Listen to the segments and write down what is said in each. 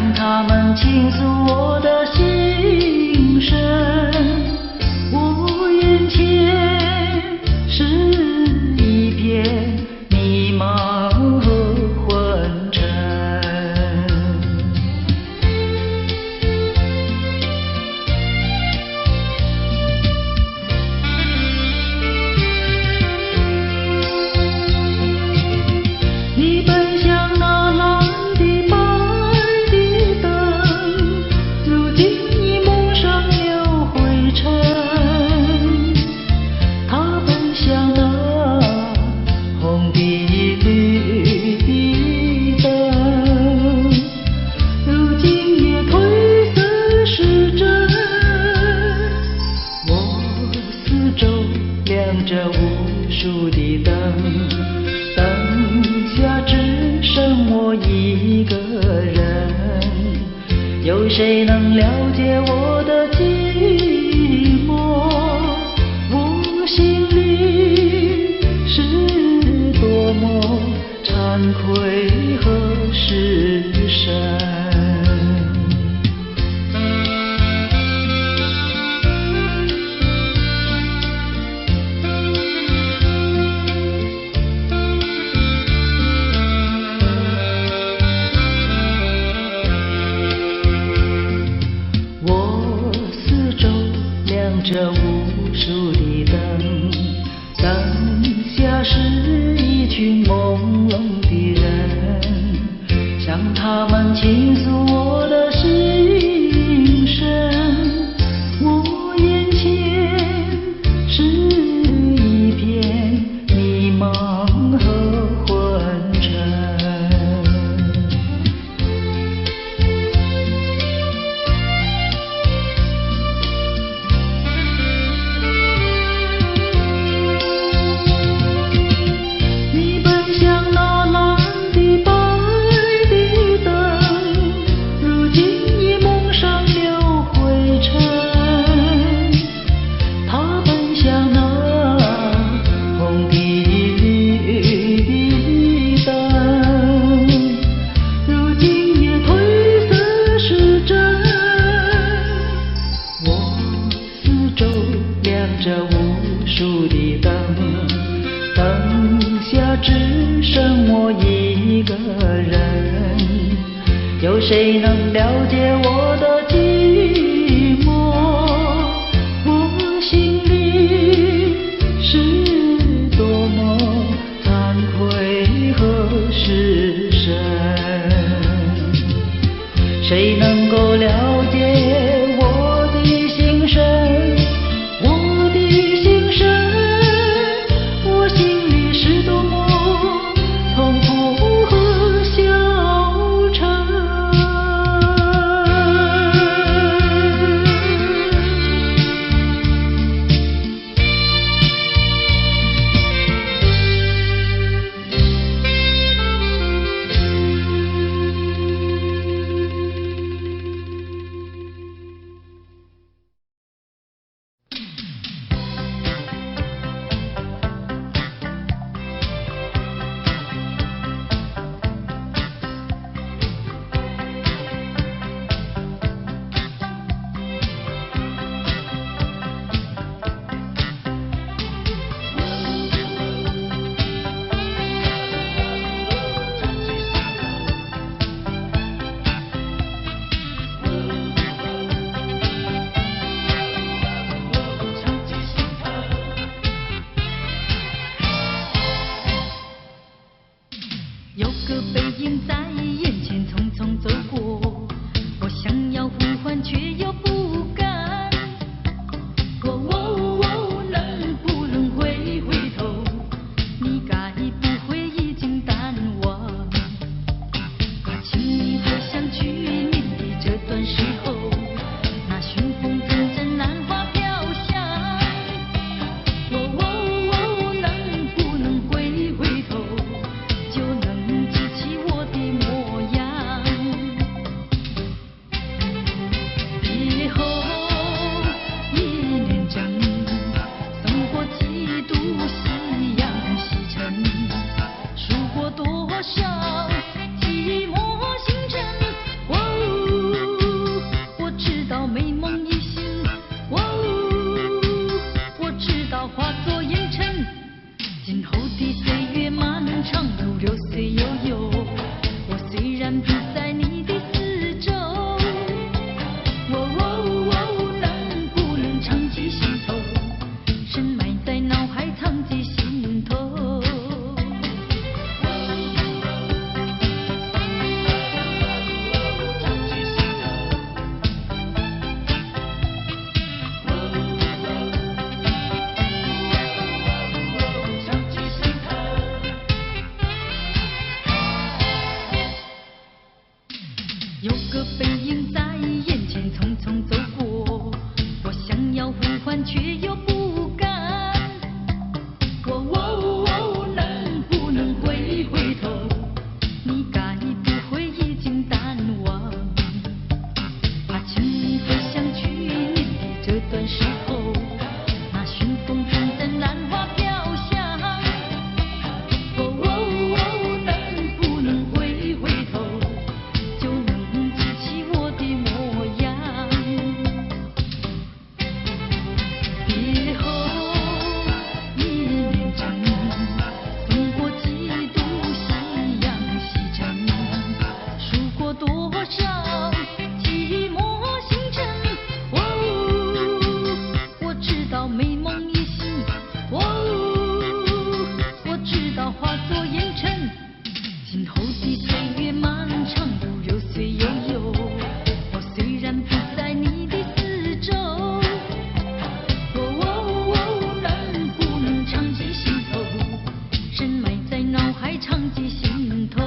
向他们倾诉我的心声。我眼前是一片迷茫和昏沉。你奔向那蓝的白的灯，如今已蒙上了灰尘。他奔向那红的绿的灯，如今也褪色失真。我四周亮着无数的灯，灯下只剩我一个人，有谁能了解我的寂寞？我心里是多么惭愧和失神。这无数的灯，灯下是一群朦胧的人，向他们倾诉我的心声。我眼前是一片迷茫和昏沉。这无数的灯，灯下只剩我一个人，有谁能了解我的寂寞？我心里是多么惭愧和失神，谁能够了解我的心声？痛苦和消沉。要呼唤却又不敢。能不能回头？你该不会已经淡忘？把情意走向去年的这段时候，那熏风中的兰花飘香。能不能回头，就能记起我的模样？别后一念真，送过几度夕阳西沉，数过多少寂寞星辰。我知道美梦已醒，我知道化作烟尘。今后的岁月漫长，如流水悠悠。我虽然不在你的四周，能不能常记心头？深埋在脑海，常记心头。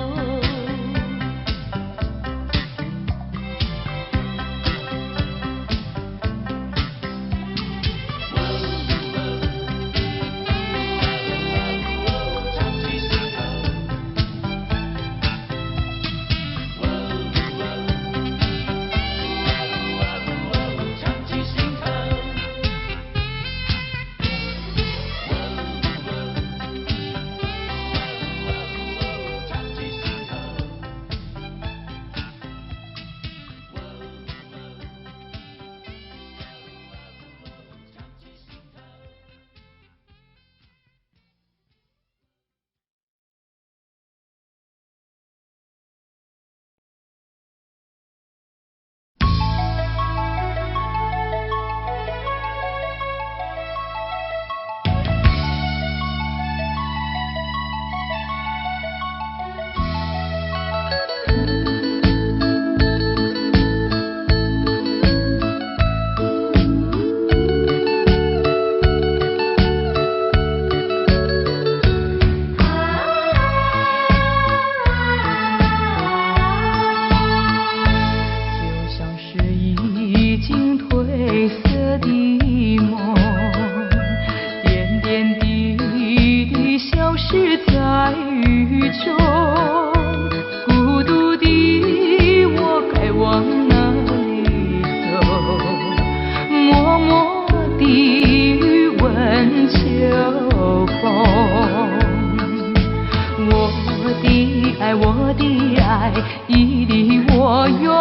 我的爱已离我远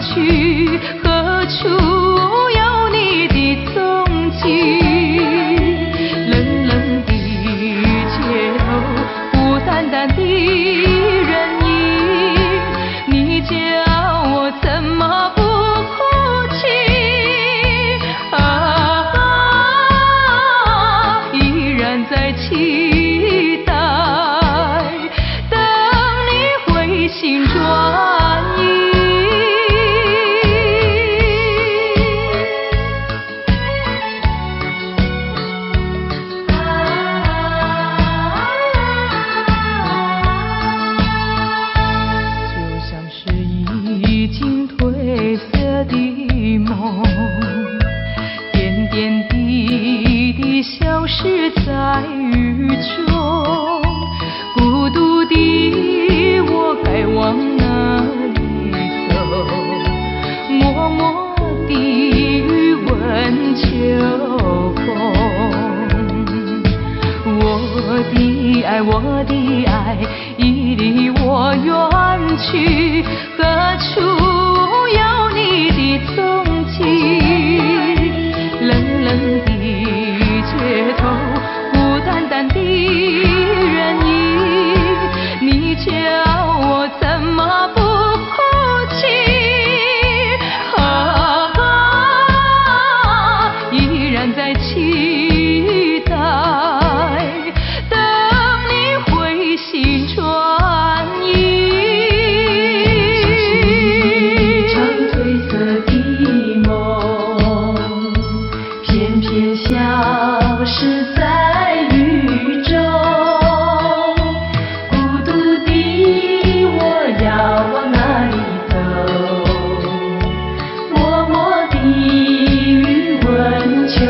去，何处有你的踪迹？冷冷的街头，孤单单的人影，你叫我怎么不哭泣？依然在期待。心转移，就像是已经褪色的梦，点点滴滴消失在雨中，孤独的我该往哪里走？默默地问秋风。我的爱已离我远去，何处有你的踪迹？冷冷的街头，孤单单的人影，你叫我怎么不哭泣？依然在期待，等你回心转意。一场褪色的梦，偏偏消失在雨中。秋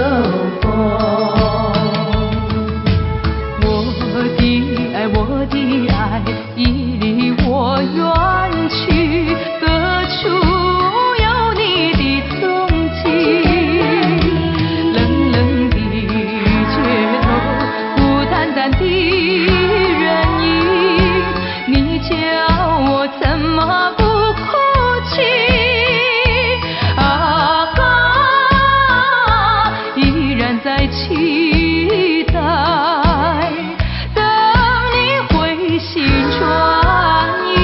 然在期待，等你回心转意。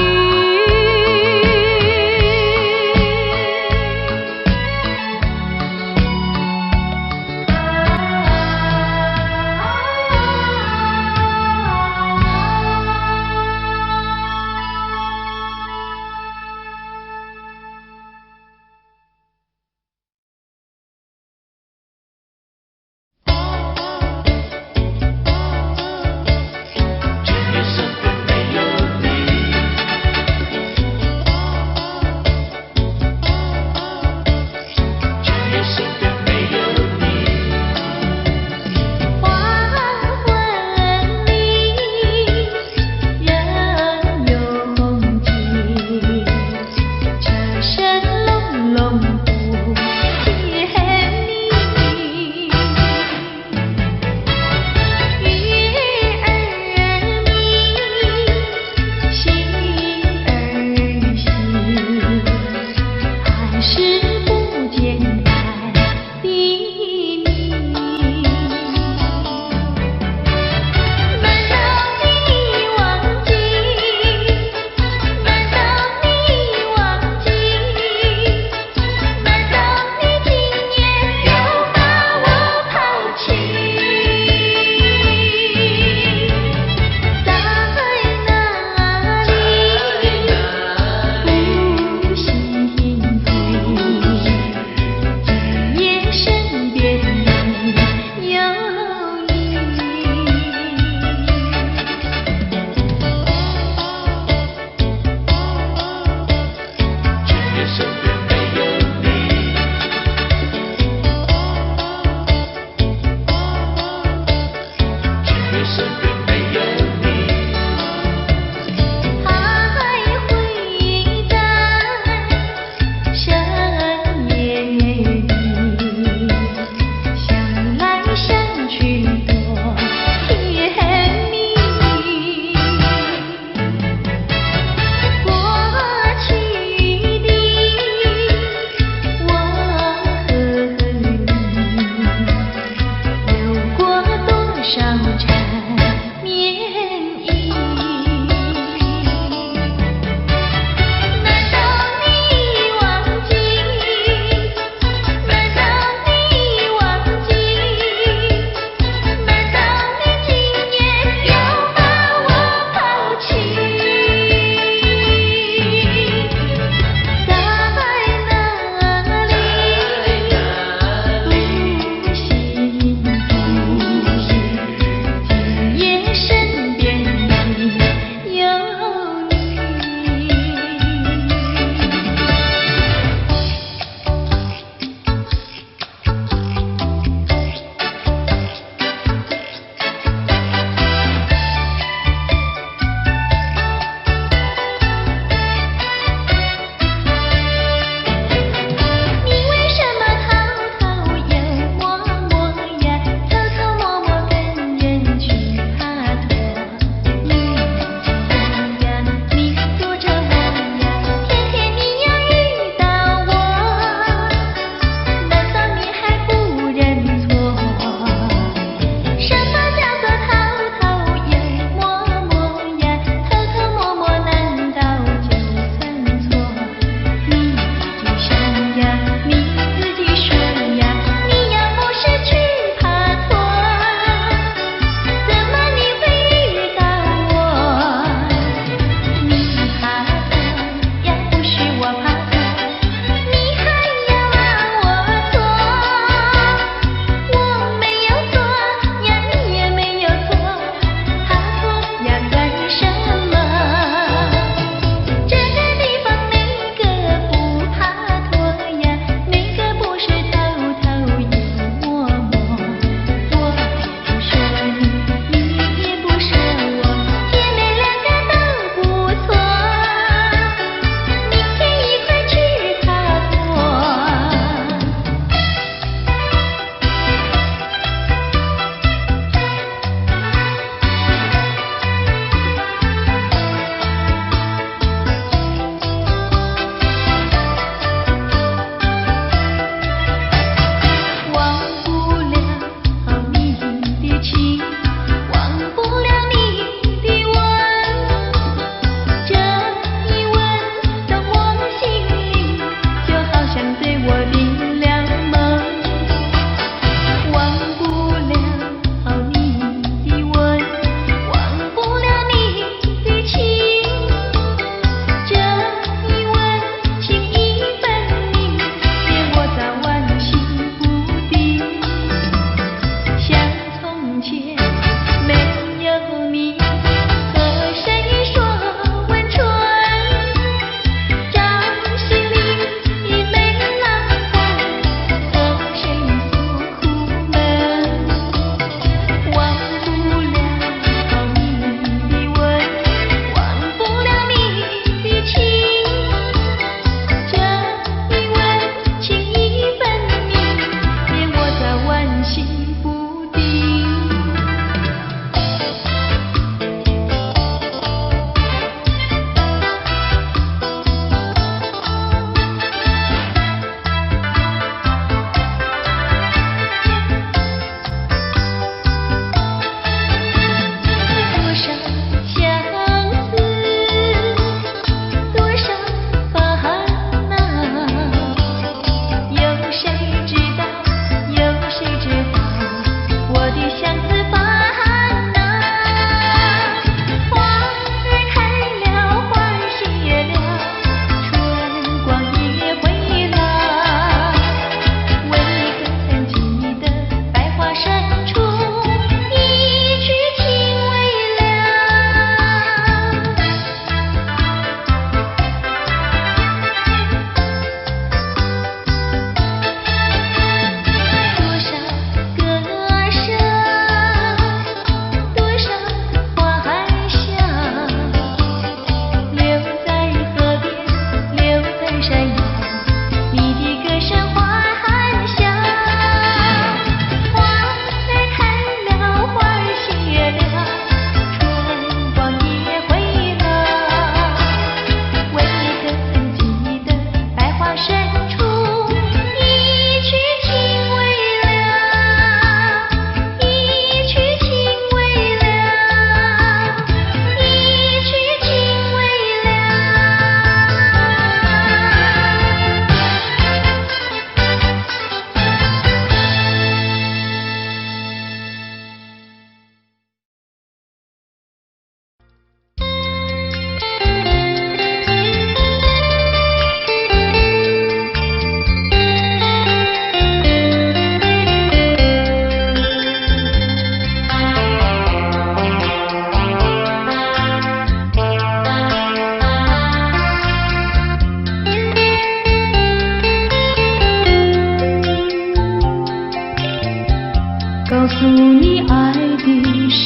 诉你爱的时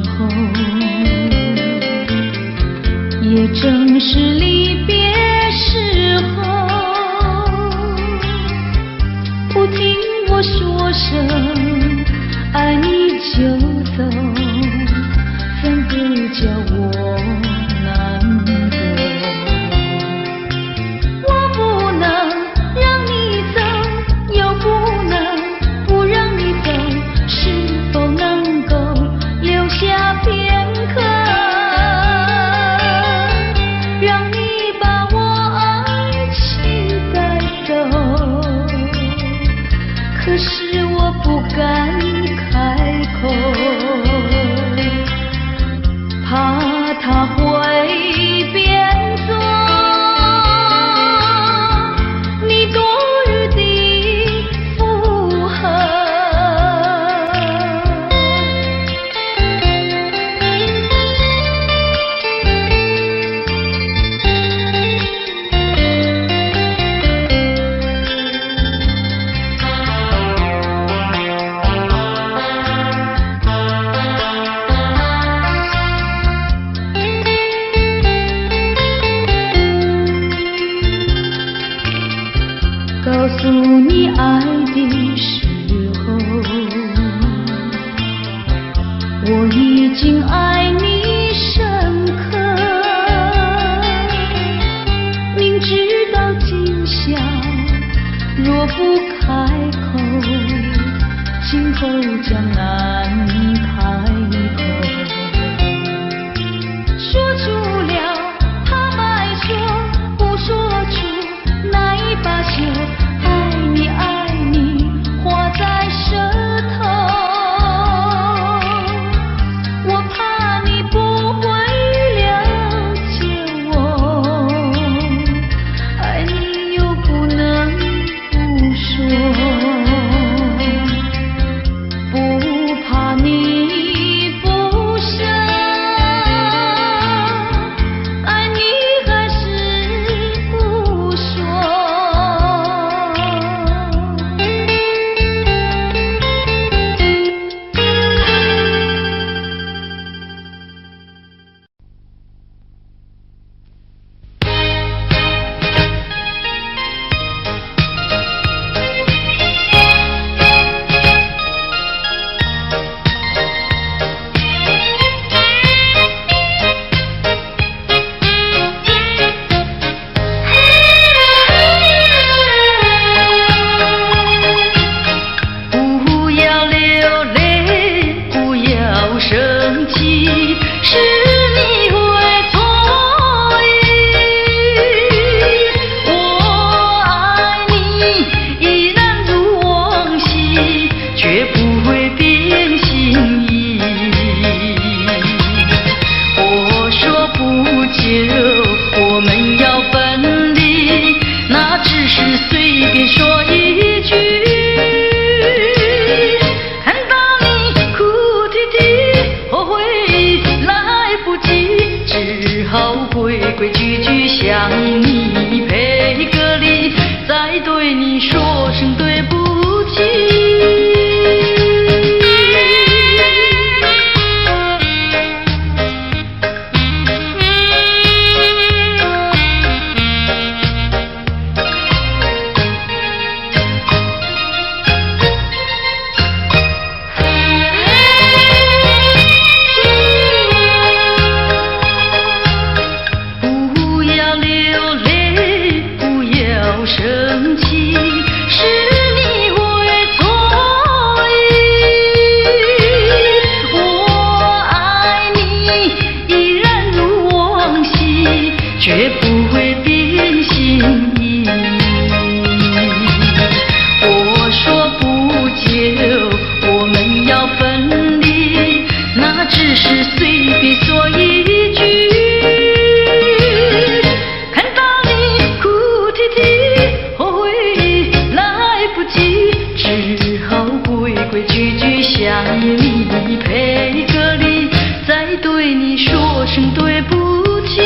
候，也正是离别时候。不听我说声爱你就走，怎不叫我难过？我不能让你走，又不能不让你走，是否能够留下片刻，让你把我爱情带走？可是我不敢开口，怕他会变作你多余的附和。告诉你爱的时候，我已经爱你深刻，明知道今宵若不开口，今后将难开口。说出了怕白说，不说出那一把酒，爱你爱你画在舌头，我怕你不会了解我，爱你又不能不说，不怕你不舍，爱你还是不说。不要流泪，不要生气，是你会错意。我爱你依然如往昔，却不会变心意。我说不久我们要分离，那只是随便说一句。看到你哭啼啼，后悔来不及，只好规规矩矩向你赔个礼，再对你说声对不起。不要流泪，不要生气，是你会错意。我爱你依然如往昔，却不会变心意。我说不久我们要分离，那只是随便说一句。看到你哭啼啼，后悔来不及，只好规规矩矩向你赔个礼，再对你说声对不起。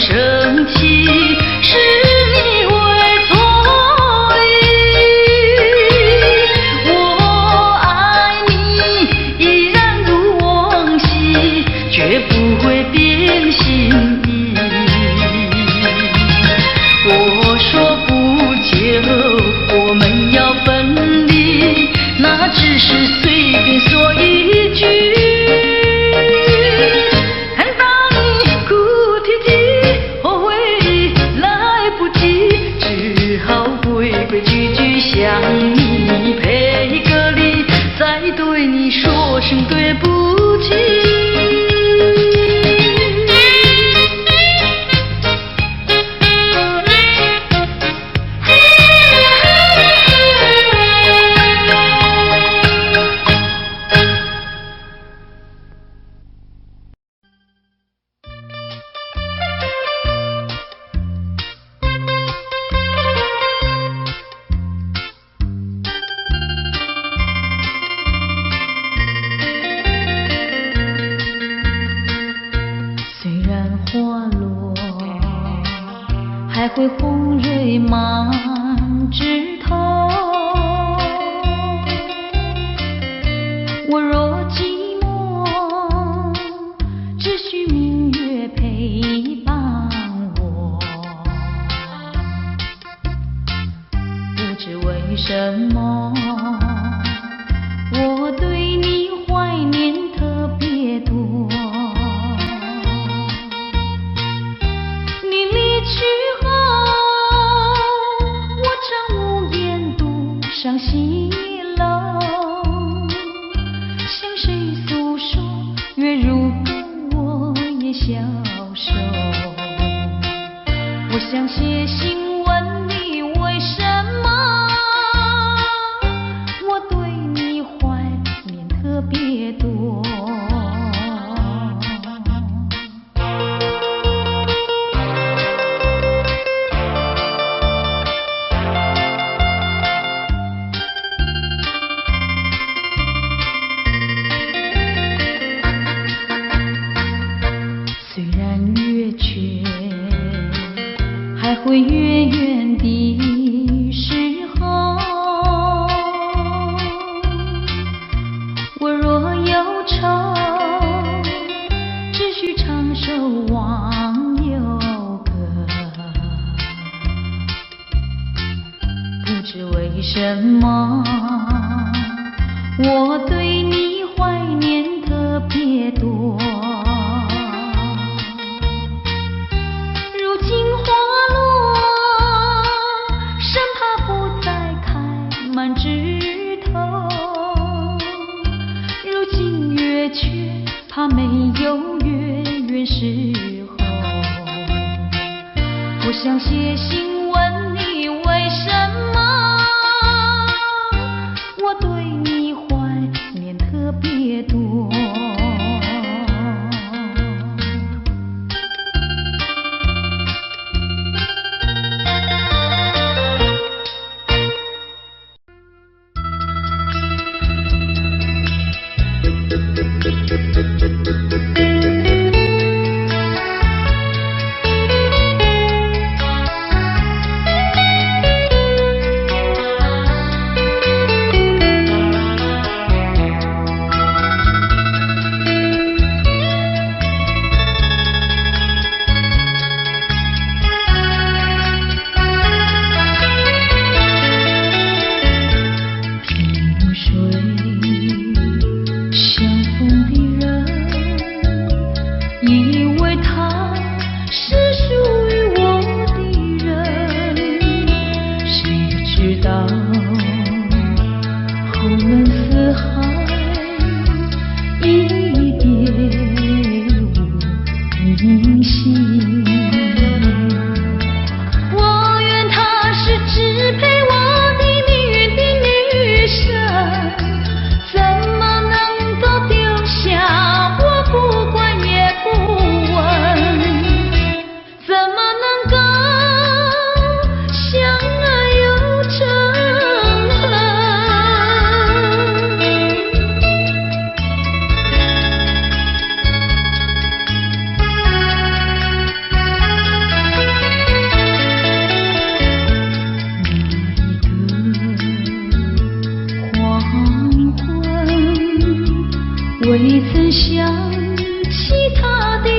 生气，是你为错意。我爱你依然如往昔，绝不会变心意。我说不久我们要分离，那只是随便说一句。看到你哭啼啼，后悔来不及，只好规规矩矩向你赔个礼，再对你说声对不起。还会红蕊满枝头，我若寂寞，只需明月陪伴我。不知为什么，我对你怀念特别多。你离去伤心了，向谁诉说？月如歌，我也消瘦。我想写信问你，为什么我对你怀念特别多？会远远的时候，我若忧愁，只需唱首忘忧歌。不知为什么，我对你怀念特别多。如今花满枝头，如今月缺，怕没有月圆时候。我想写信问你，为什么我对你怀念特别多？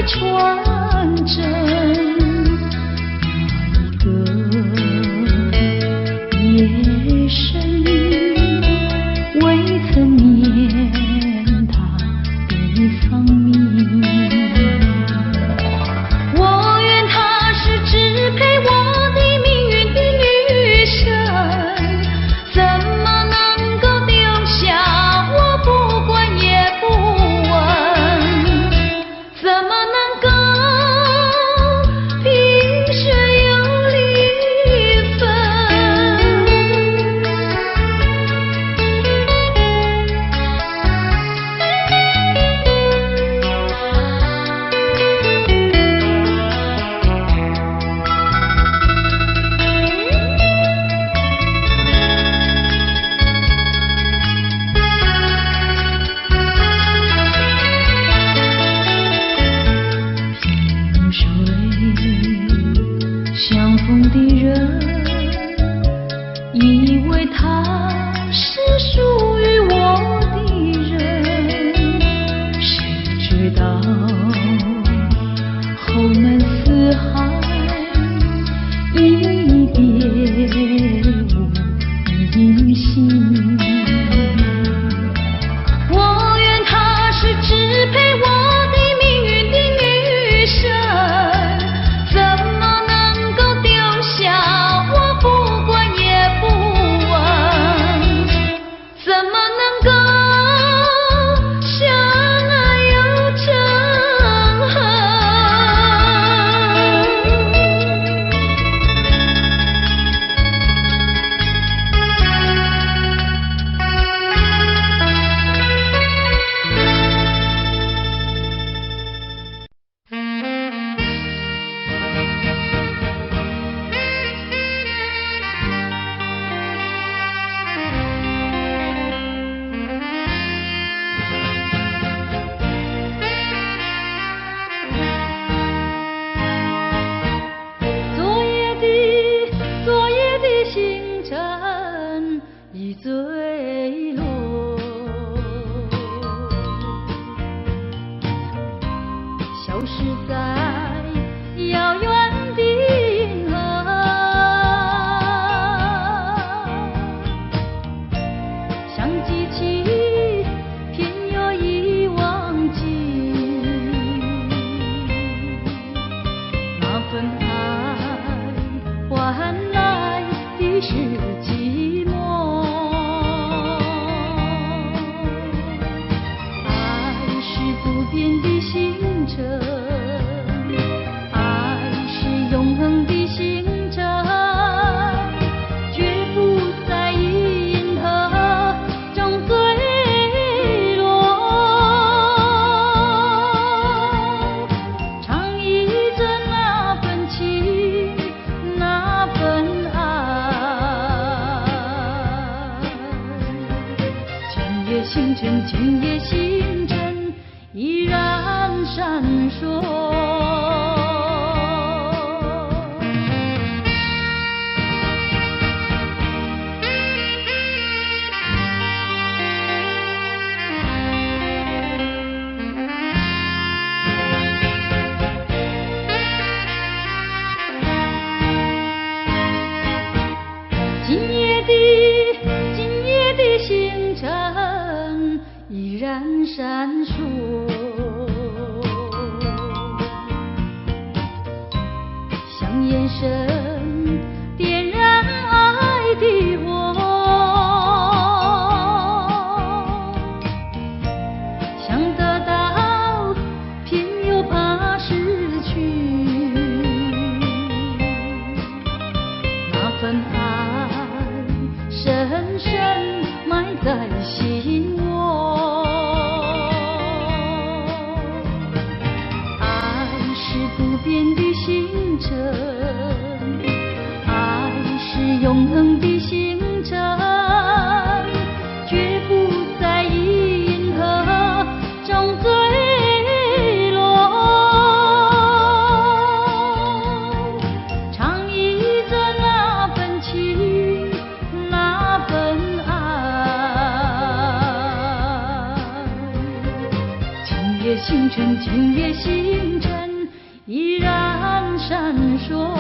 传真，那一个夜深，未曾念他的芳名。我愿他是支配我的命运的女神，怎么能够丢下我不管也不问？怎么能够萍水有离分？相逢的人以为他是属于我的人，谁知道后门四海，一别无音信。我愿他是支配我的命运的女神，怎么能够丢下我不管也不问？怎么能够相爱又成恨？昨夜的星辰已坠落，消失在遥远的银河，像记起偏又已忘记那份爱换来的是寂寞。爱是不变的星辰，爱是永恒的星辰，绝不在银河中坠落。唱一着那份情，那份爱。今夜星辰，今夜星辰依然闪烁。今夜的星辰依然闪烁，像眼神点燃爱的火，想得到偏又怕失去，那份爱深深埋在心窝。爱是不变的星辰，爱是永恒的星辰，绝不在银河中坠落。唱一着那份情，那份爱。今夜星辰，今夜星辰闪烁。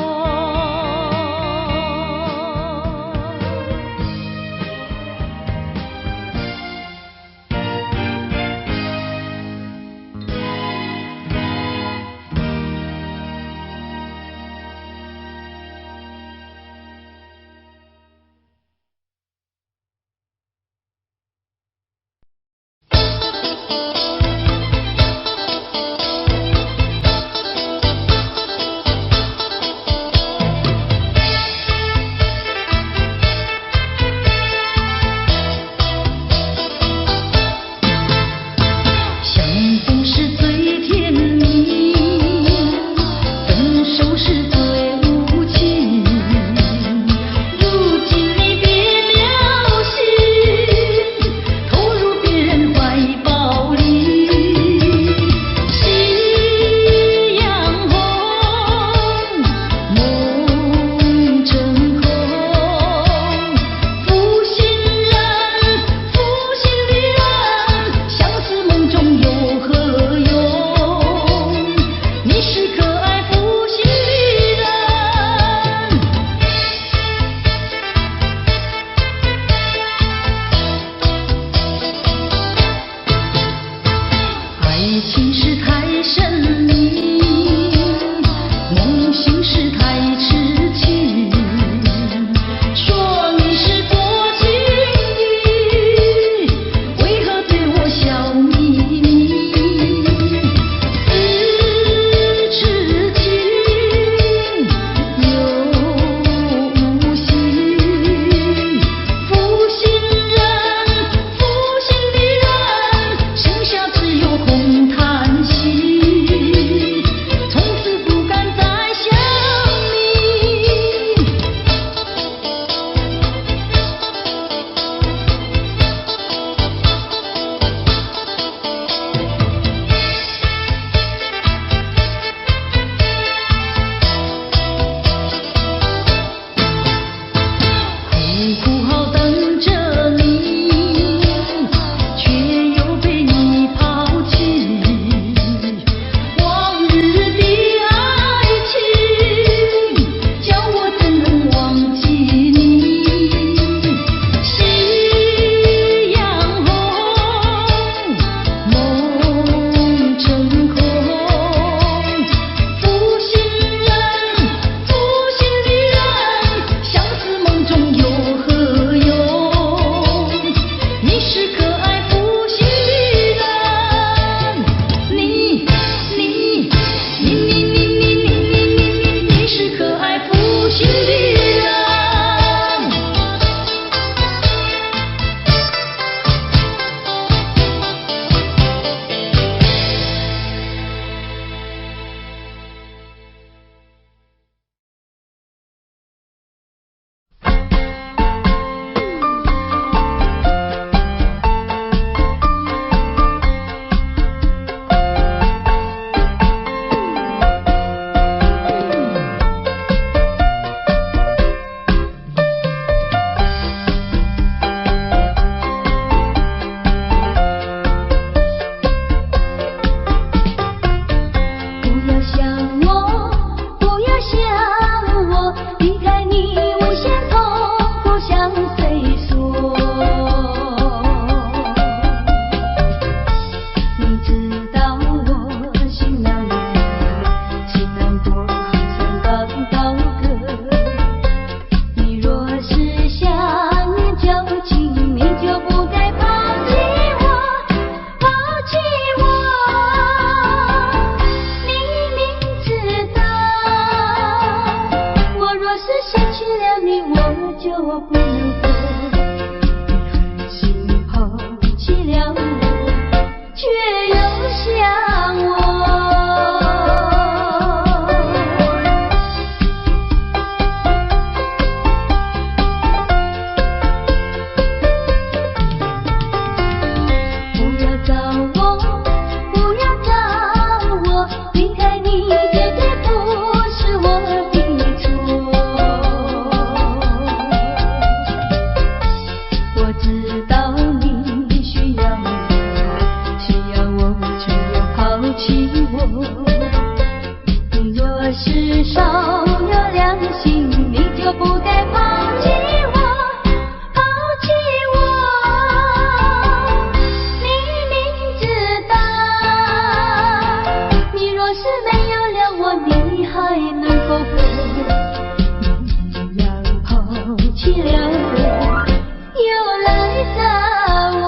是手有良心，你就不该抛弃我，抛弃我。你明知道，你若是没有了我，你还能够活。你要抛弃了我，又来找我。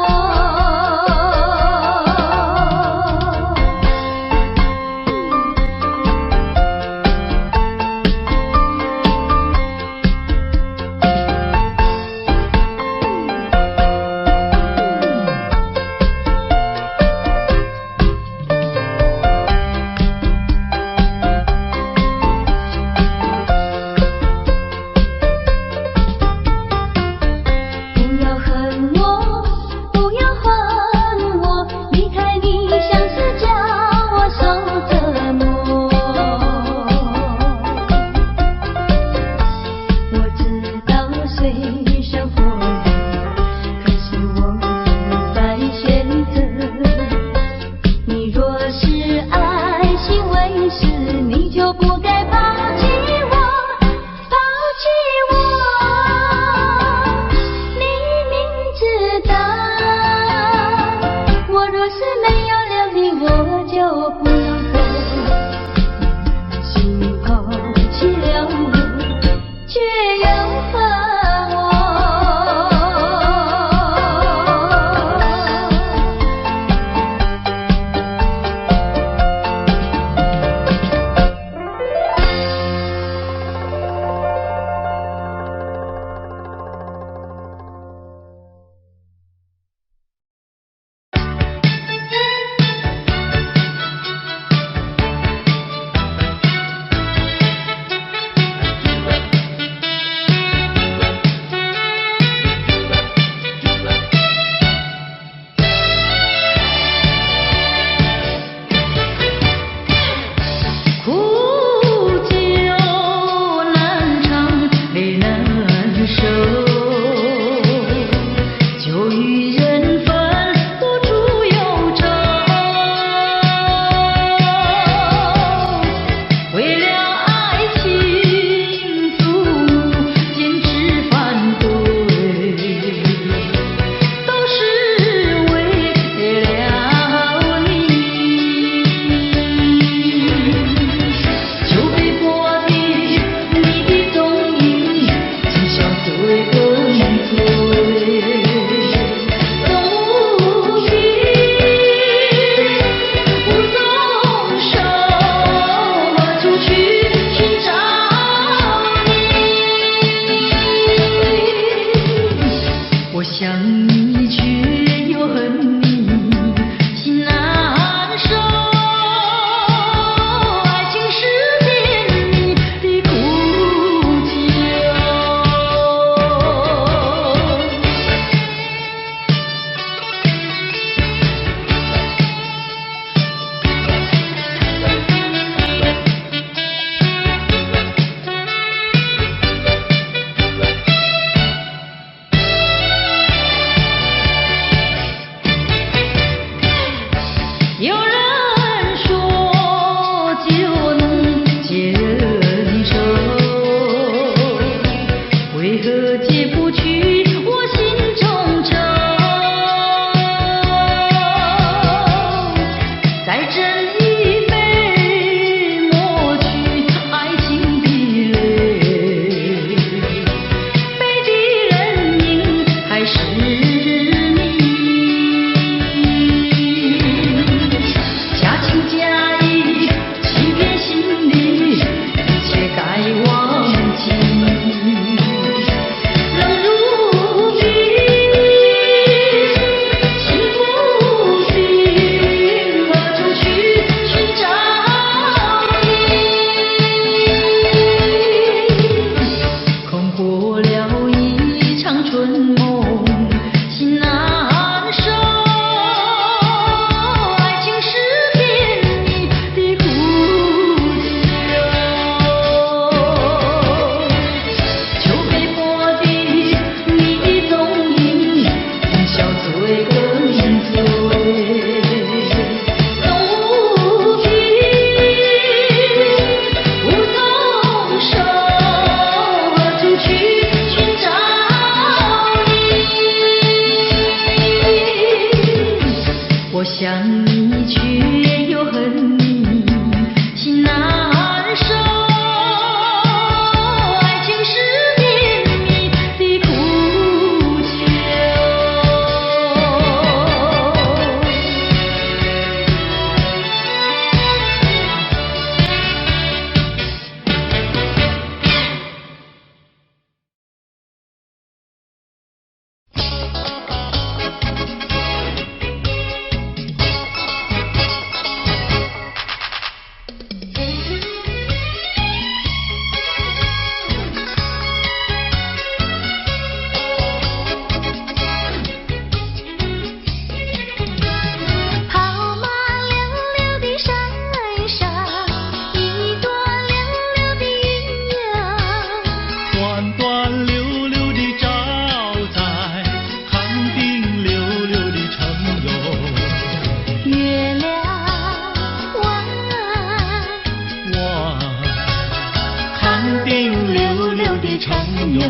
的长游。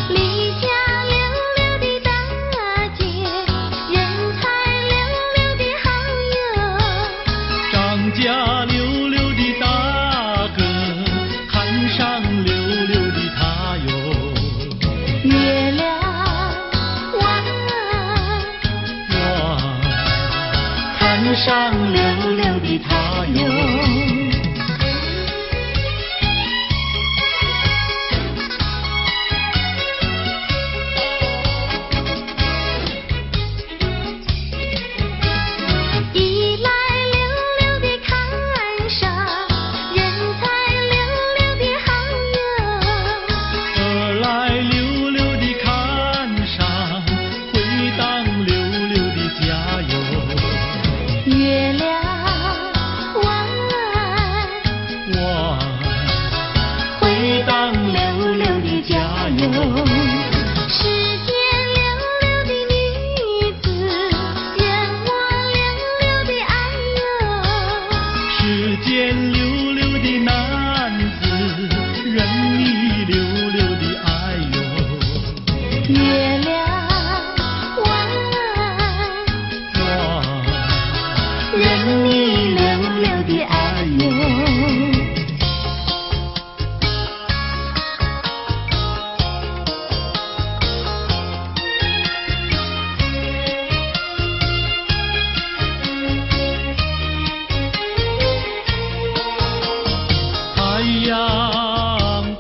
离家溜溜的大姐，人才溜溜的好友。张家溜溜的大哥，看上溜溜的他哟。月亮弯，我看上溜溜的他哟。一来溜溜的看上，人才溜溜的好友。二来溜溜的看上，回当溜溜的家哟。月亮弯，我回当溜溜的家哟。世间溜溜的女子，人我溜溜的爱哟。世间溜溜的男子，任你溜溜的爱哟。月亮弯，我任你溜溜的爱哟。太阳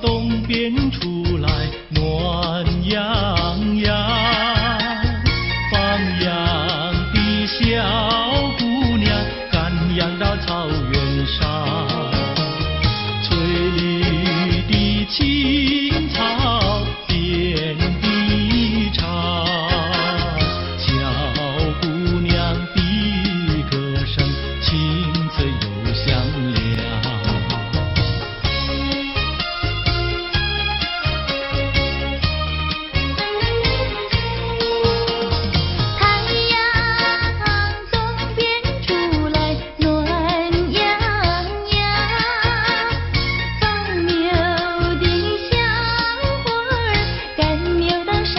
东边出来暖洋洋，放羊的小姑娘赶羊到草原上，翠绿的青草遍地长，小姑娘的歌声清脆又响亮。太阳东边出来暖洋洋，放牛的小伙儿赶牛到山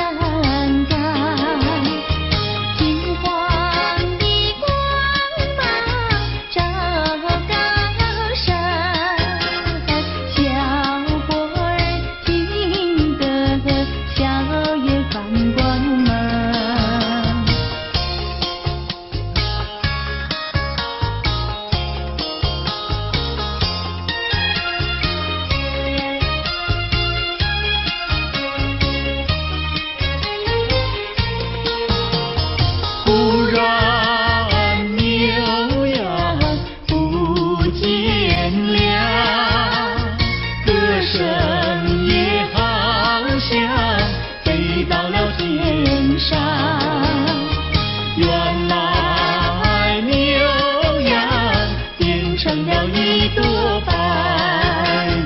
岗，金黄的光芒照高山，小伙儿听得笑眼放光芒。忽然牛羊不见了，歌声也好像飞到了天上。原来牛羊变成了一朵白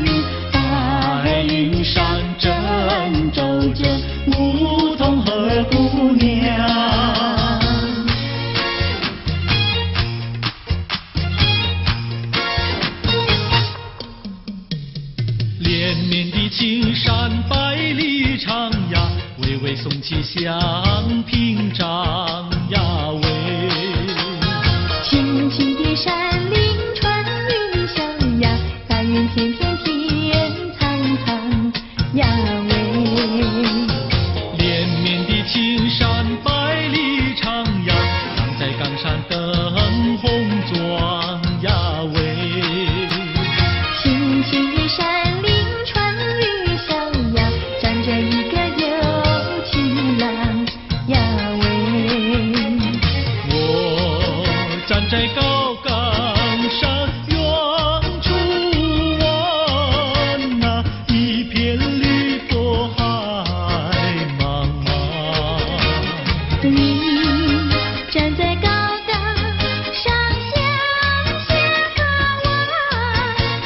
云，白云上正走着梧桐和姑娘。连绵的青山百里长呀，巍巍耸起像屏障呀喂。青青的山林穿云霄呀，白云片片天苍苍呀喂。连绵的青山百里长呀，扛在冈上灯红妆呀喂。青青的山林穿云霄呀，站着一个有情郎呀喂。我站在高岗上，远处望那一片绿波海茫茫。你站在高岗上，向下望，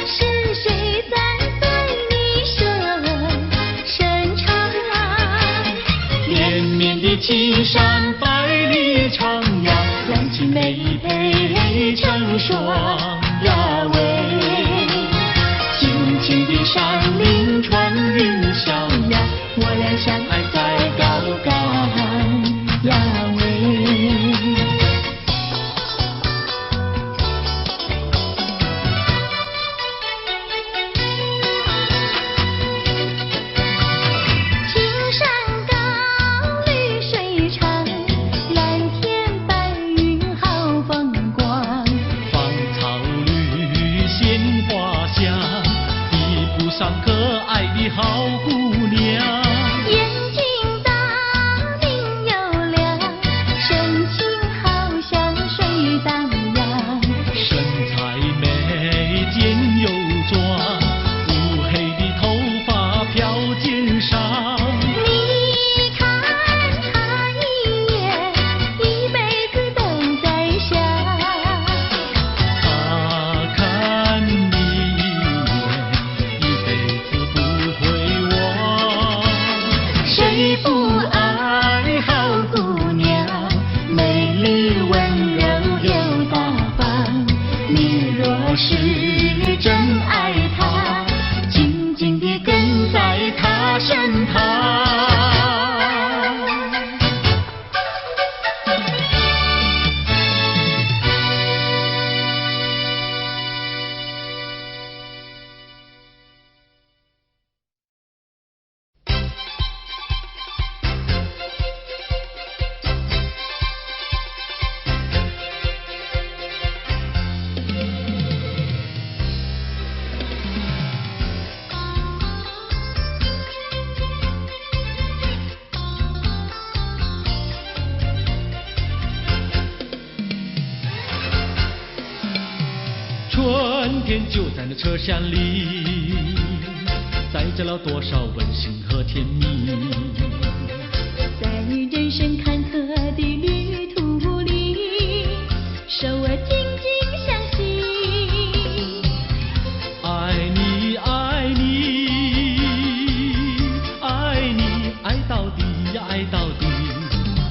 是谁在对你深长？连绵的青山百里长呀，两情眉配成双呀喂。青青的山林穿云上可爱的好姑娘。眼睛大明又亮，神情好像水荡漾。身材美肩又壮，乌黑的头发飘肩上。你看他一眼，一辈子都在想。他看你一眼，一辈子不会忘。谁不爱好姑娘，美丽温柔又大方。你若是真爱她，紧紧地跟在她身旁。春天就在那车厢里，载着了多少温馨和甜蜜。在人生坎坷的旅途里，手儿紧紧相系。爱你爱你爱你，爱到底呀爱到底。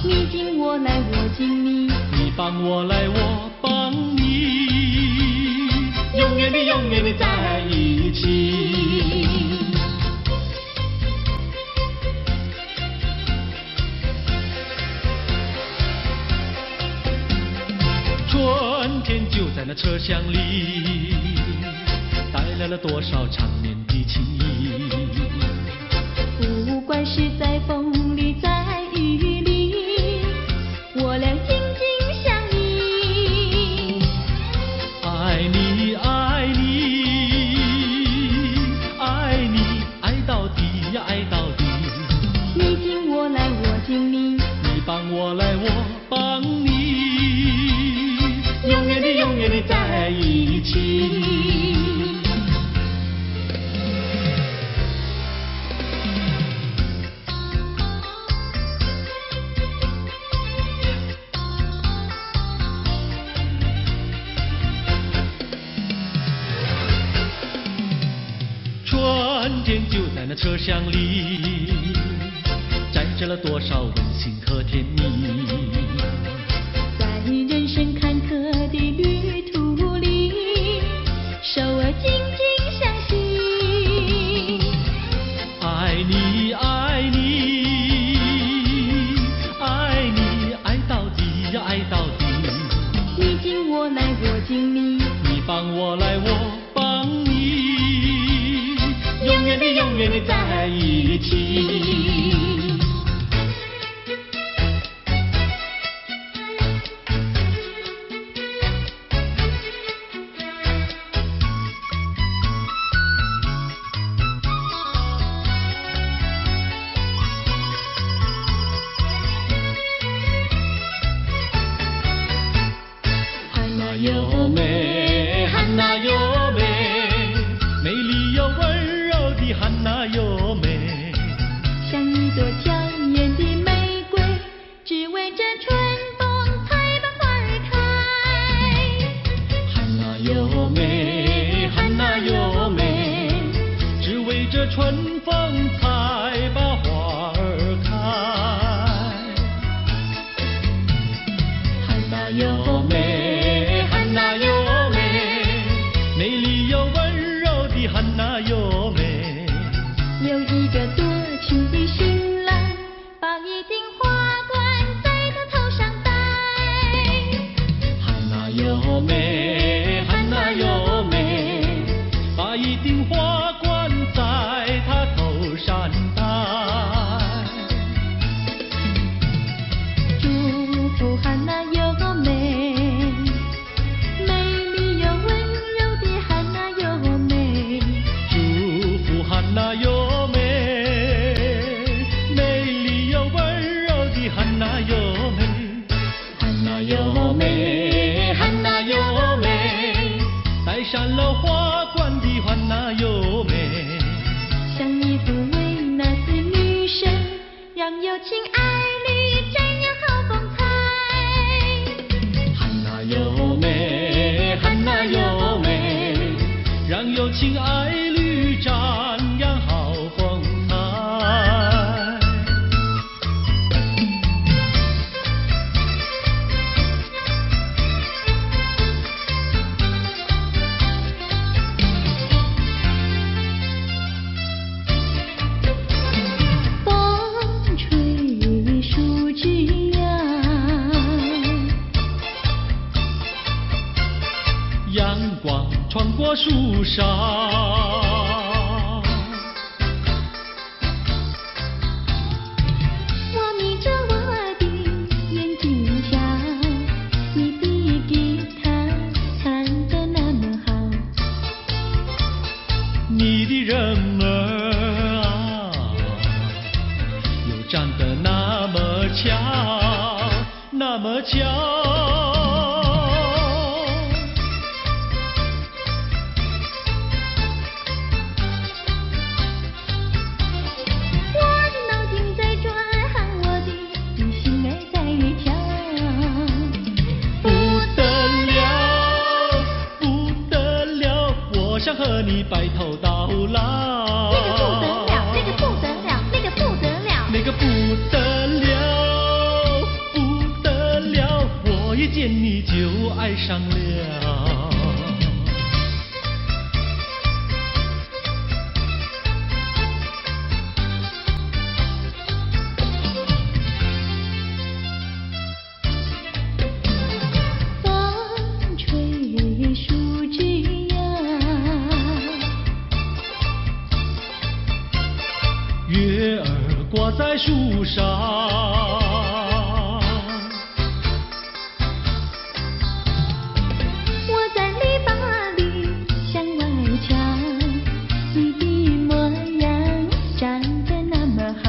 你紧我来我紧你，你帮我来我帮你，永远的在一起。春天就在那车厢里，带来了多少缠绵的情谊。不管是在风里在雨里，我俩紧紧相依。爱你爱你爱你，爱到底呀爱到底。你紧我来我紧你，你帮我来我帮你，永远的在一起。春天就在那车厢里，载着了多少温馨和甜蜜。在人生坎坷的旅途里，手儿紧紧相系。爱你爱你爱你，爱到底呀爱到底。你紧我来我紧你，你帮我来我帮你，永远的在一起。汉娜又美，汉娜又美，美丽又温柔的汉娜又美。像一朵娇艳的玫瑰，只为这春风才把花儿开。汉娜又美，汉娜又美，只为这春风才把花儿开。汉娜又美，汉娜又美，美丽又温柔的汉娜又美。有一个多情的新郎，把一顶花冠在他头上戴。汉娜又美，汉娜又美，把一顶花冠在她头上戴。祝福汉娜又美，美丽又温柔的汉娜又美。祝福娜又美，像一幅维纳斯女神，让有情爱侣展扬好风采。汉娜又美，汉娜又美，让有情爱侣展扬好风采。风吹树枝摇，阳光穿过树梢，我眯着我的眼睛瞧，你的吉他弹得那么好，你的人儿啊，又站得那么巧，那么巧。我的脑筋在转，我的心儿在跳，不得了，不得了，我想和你白头到老。那个不得了，那个不得了，那个不得了，那个不得了，不得了，我一见你就爱上了。风吹树枝摇，月儿挂在树上，我在篱笆里向外瞧，你的模样长得那么好，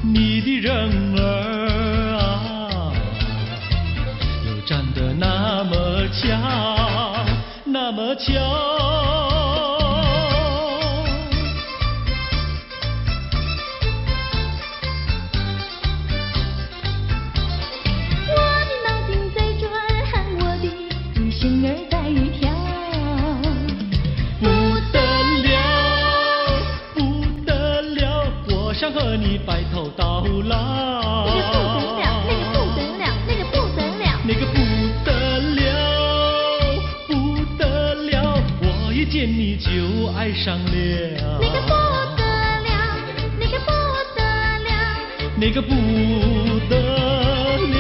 你的人儿啊，又站得那么巧，那么巧。我的脑筋在转，我的心儿在跳，不得了，不得了，我想和你白头到老。那个不得了，那个不得了，那个不得了，那个不得了，不得了，我一见你就爱上了。那个不得了，那个不得了，那个不得了。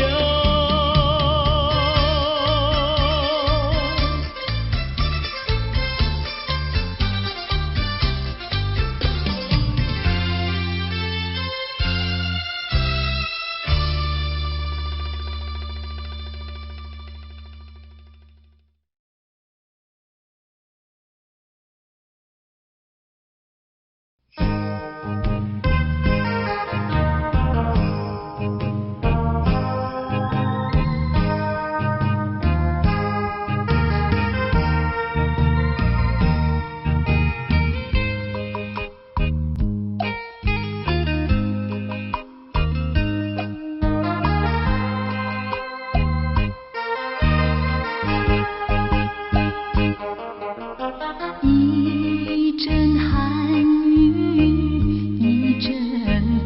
一阵寒雨，一阵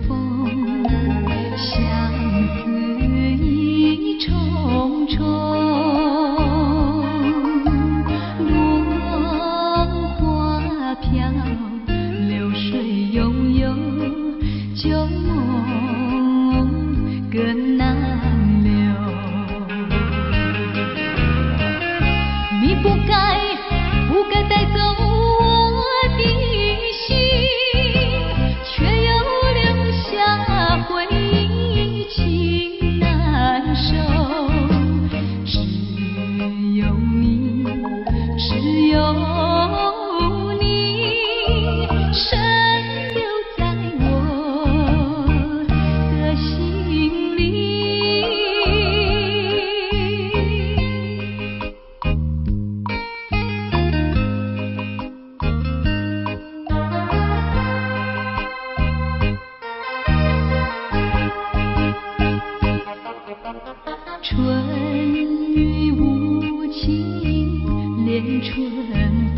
风，相思意重重。落花飘，流水悠悠，旧梦更难留。你不该带走我的心，却又留下回忆，情难收。只有你，只有你，深留在我的心里。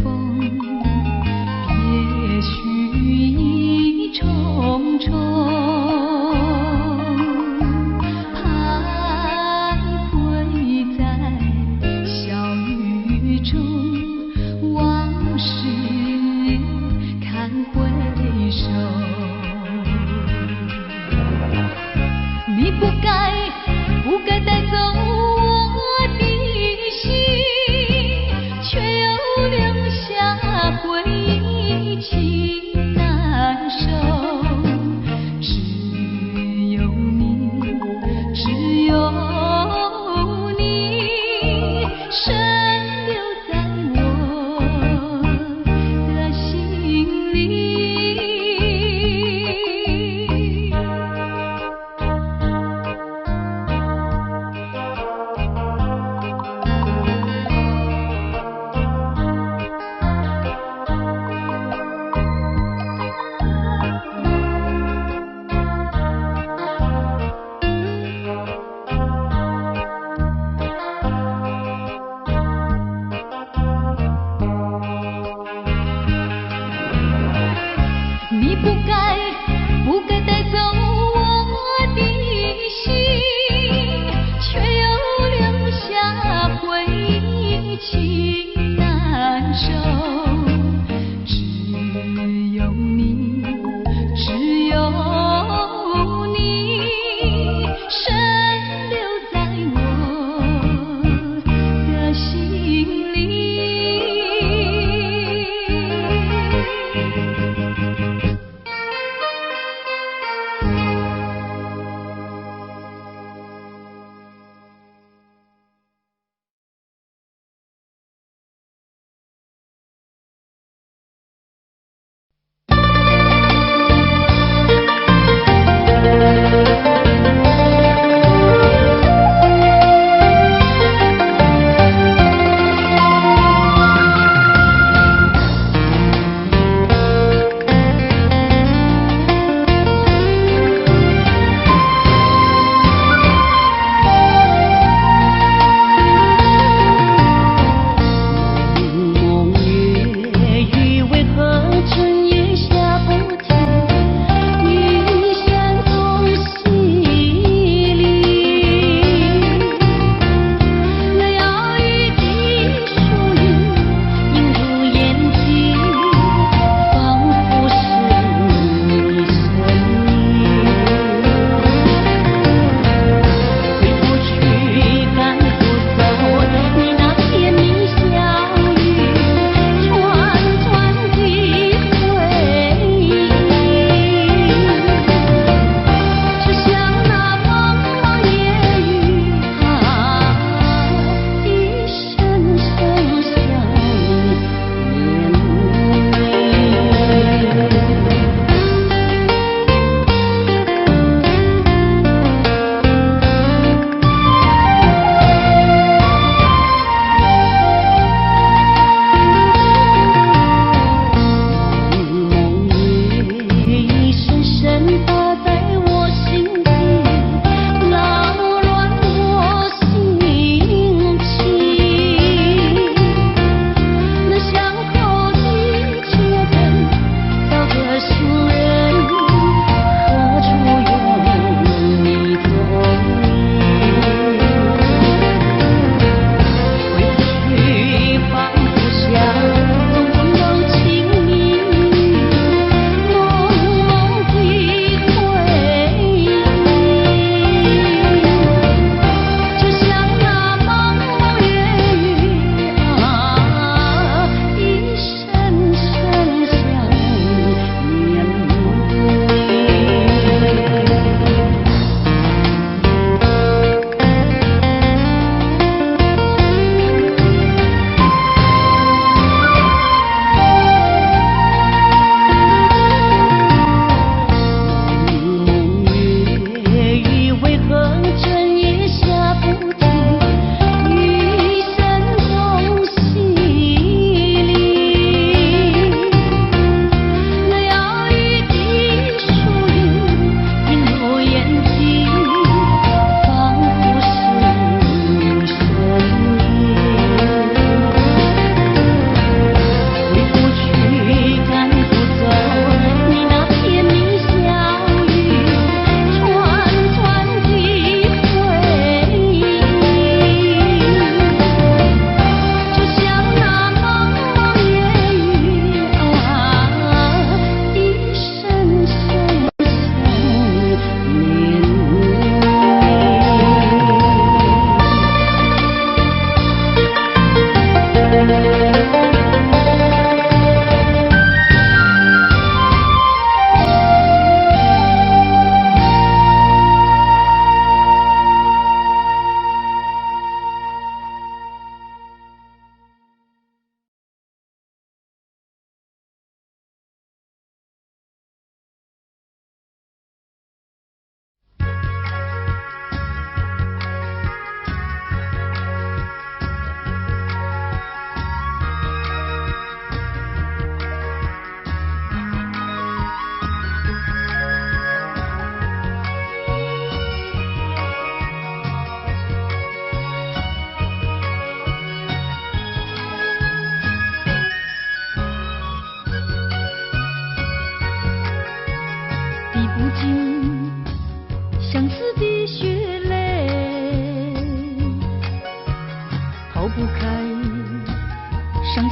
风，别绪意重重，徘徊在小雨中，往事看回首。你不该带走我的心，却又留下回忆情难收。只有你，只有你，深留在我的心里。你不该带走我的心，却又留下回忆情难收。只有你，只有你，深留在我的心里。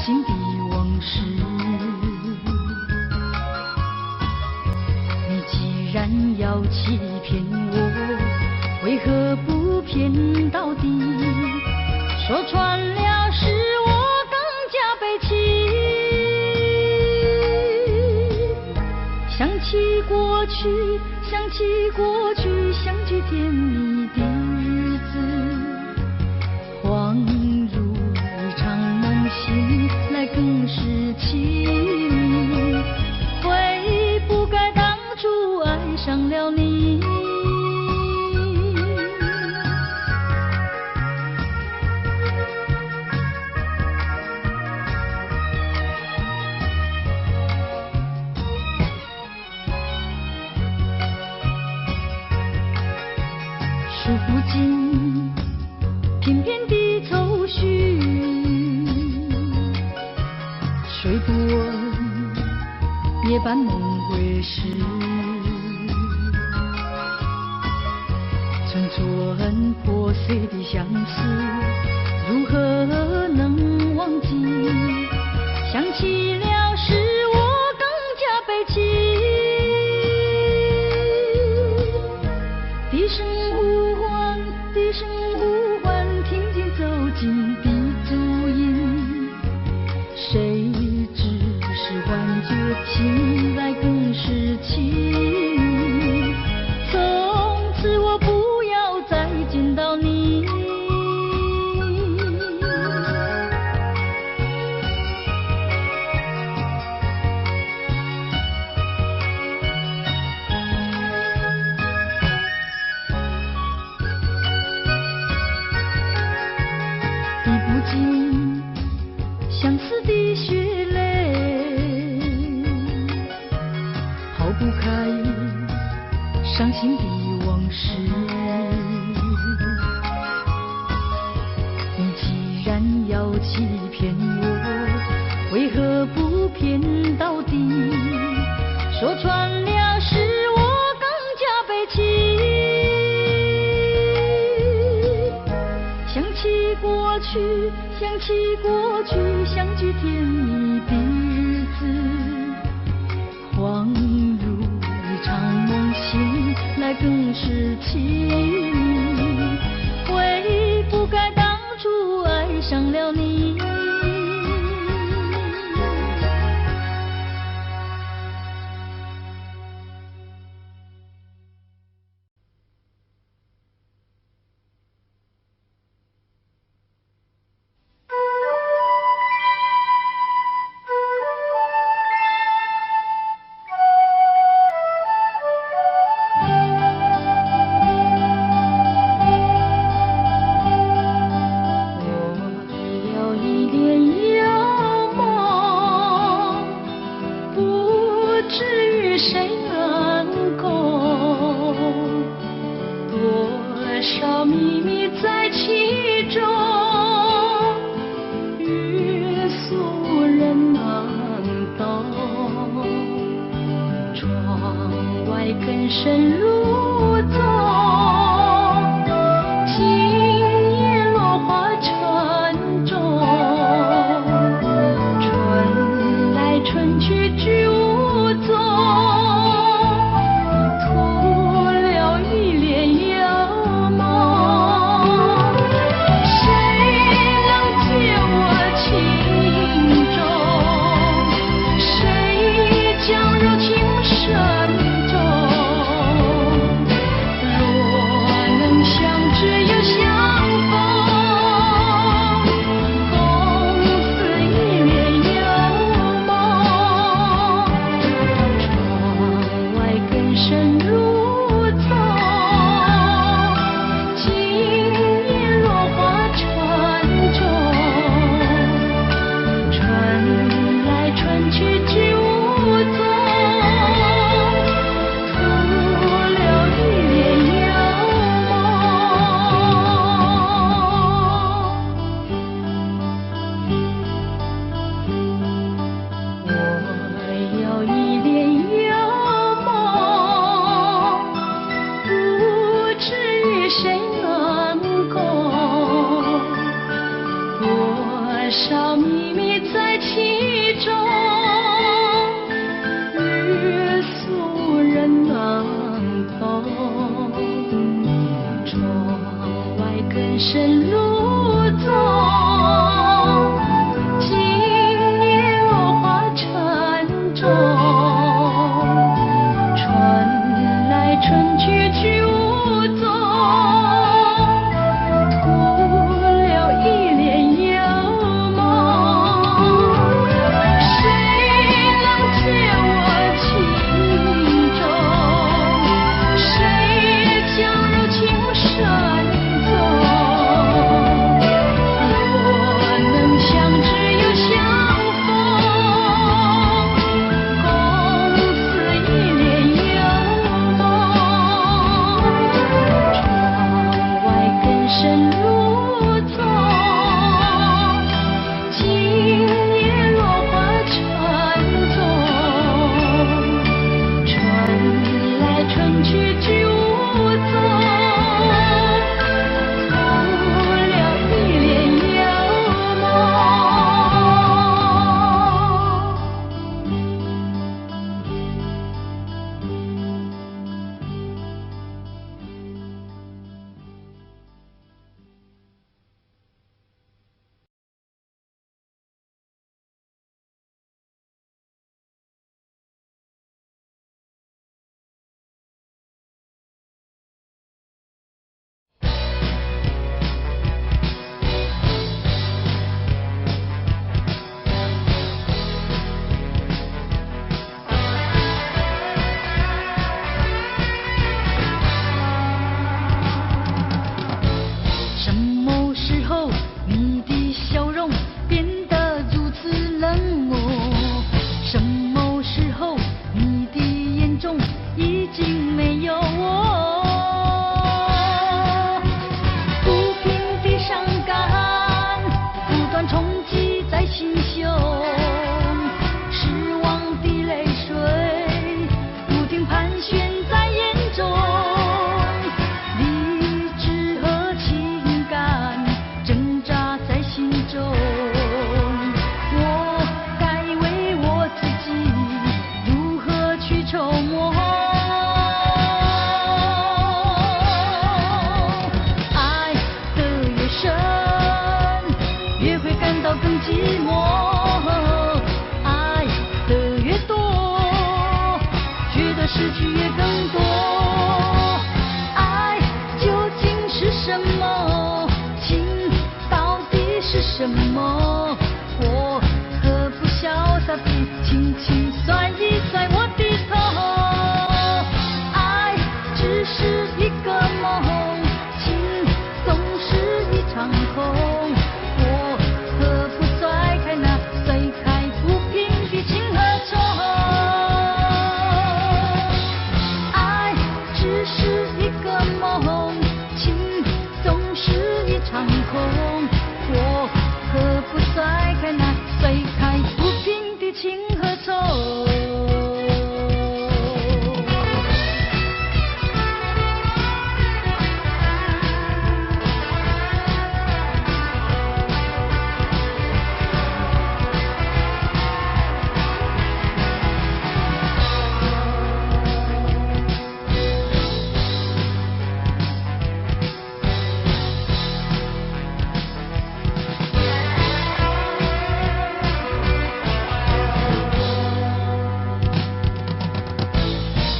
心的往事。你既然要欺骗我，为何不骗到底？说穿了是我更加悲戚。想起过去，想起过去，相聚甜蜜的日子，恍如一场梦醒来更是凄迷。悔不该当初爱上了你。数不尽片片的愁绪，睡不稳夜半梦归时，寸寸破碎的相思，如何能忘记？想起了是我更加悲戚。低声呼唤，低声呼唤，听见走近的足音。谁知是幻觉，醒来更是凄迷。从此我不要再见到你。相思的血泪，抛不开伤心的往事。你既然要欺骗我，为何不骗到底？说穿了是我更加悲戚。想起过去，想起过去，相聚甜蜜的日子，恍如一场梦醒来更是凄迷。悔不该当初爱上了你。更深入冬，今夜落花船中，春来春去知无踪，徒留一帘幽梦。谁能解我情衷？谁将柔情深？寂寞。爱的越多，觉得失去也更多。爱究竟是什么？情到底是什么？我何不潇洒地轻轻甩一甩我的头？爱只是一个梦，情总是一场空。我何不甩开那甩开不平的情和愁？爱只是一个梦，情总是一场空。我何不甩开那甩开不平的情和愁？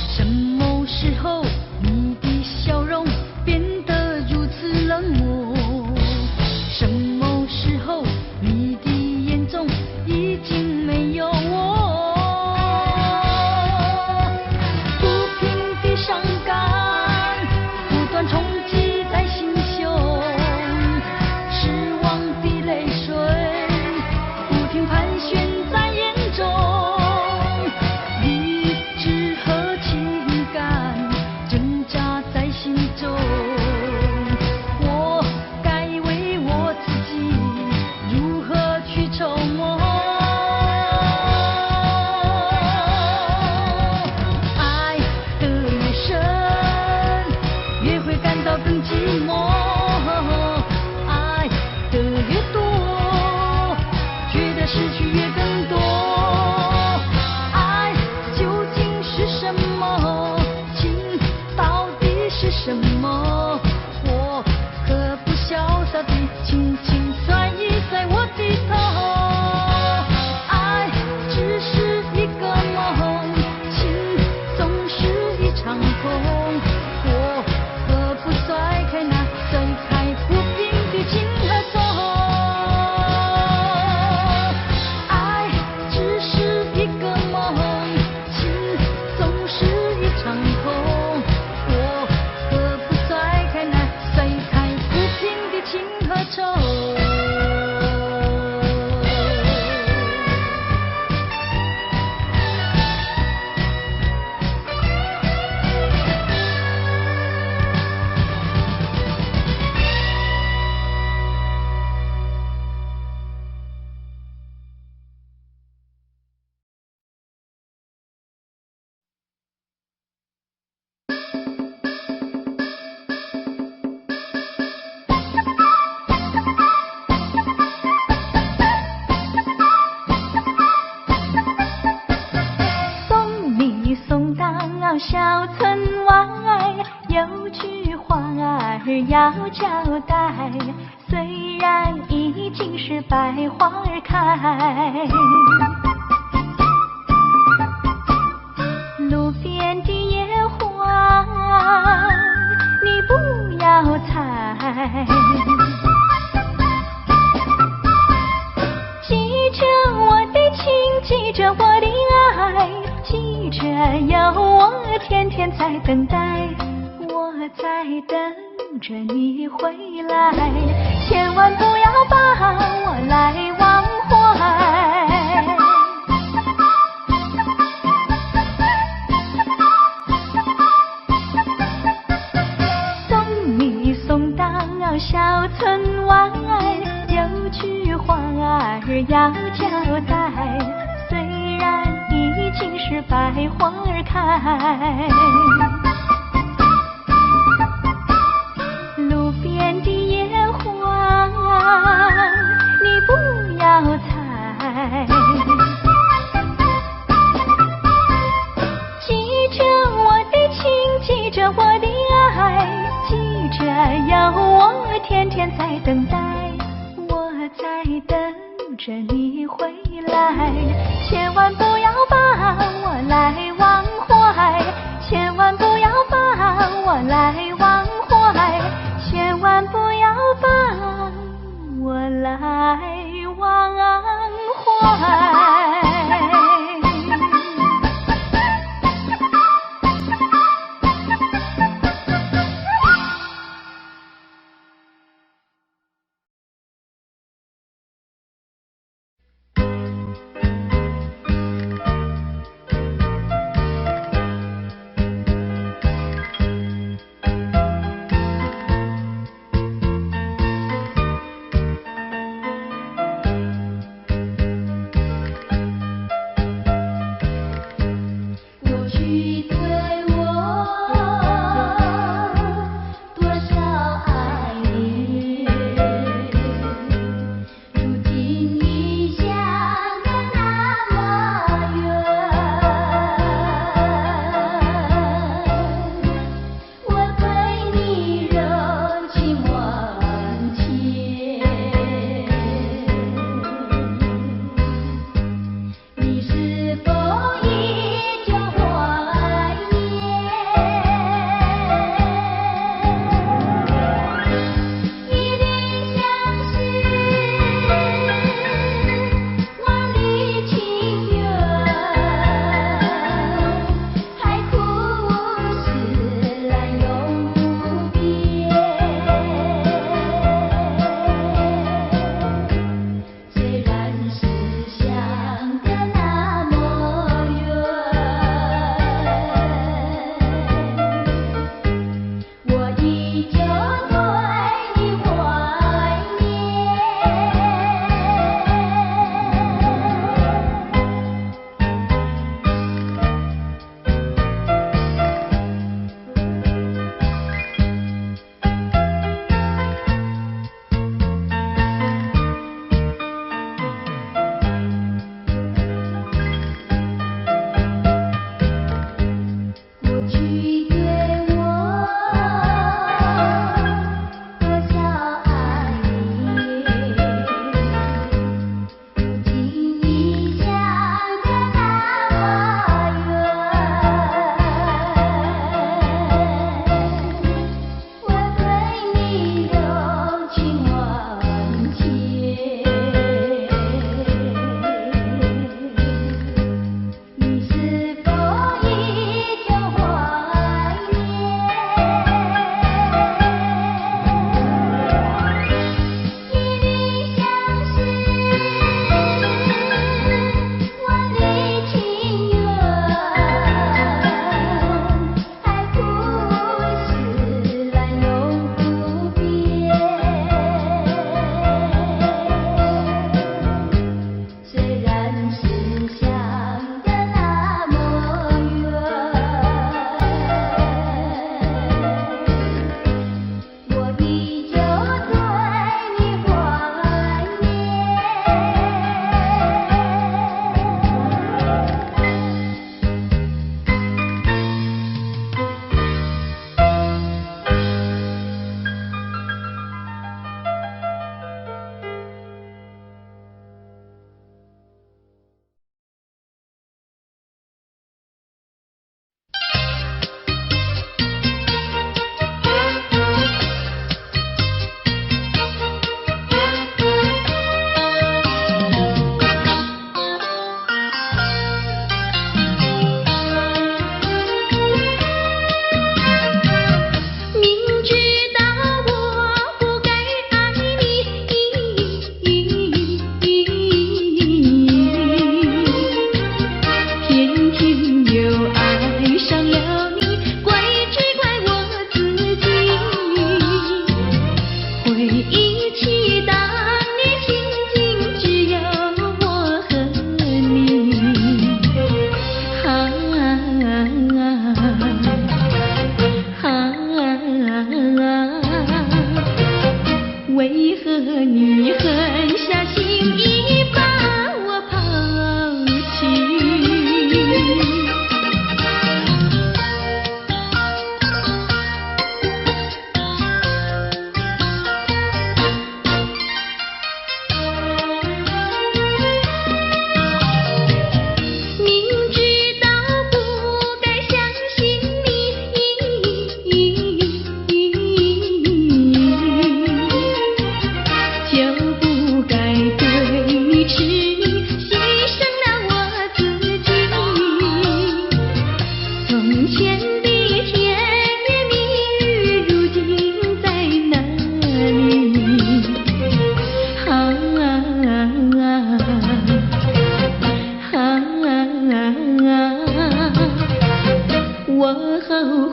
什么时候你的笑容变得如此冷漠？什么时候你的眼中已经没有我？不平的伤感不断冲击在心胸，失望的泪水不停盘旋在眼中。理智和情感挣扎在心中，我该为我自己如何去筹谋？爱的越深，越会感到更寂寞。爱的越多，觉得失去也更多。爱究竟是什么？情到底是什么？我何不潇洒地轻轻甩一甩我的头？爱只是一个梦，情总是一场空。我何不甩开那甩开不平的情和愁？爱只是一个梦，情总是一场空。我何不甩开那甩开不平的情和愁？送你送到小村外，有句话儿要交代，虽然已经是百花儿开，路边的野花你不要采，记着我的情，记着我的爱，记着有我天天在等待，我在等着你回来，千万不要把我来忘怀。送你送到小村外，有句话儿要交代，虽然已经是百花儿开，路边的野花你不要采，记着我的情，记着我的爱，记着有我天天在等待，我在等着你回来，千万不要把我来忘怀，千万不要把我来忘怀，千万不要把我来忘怀。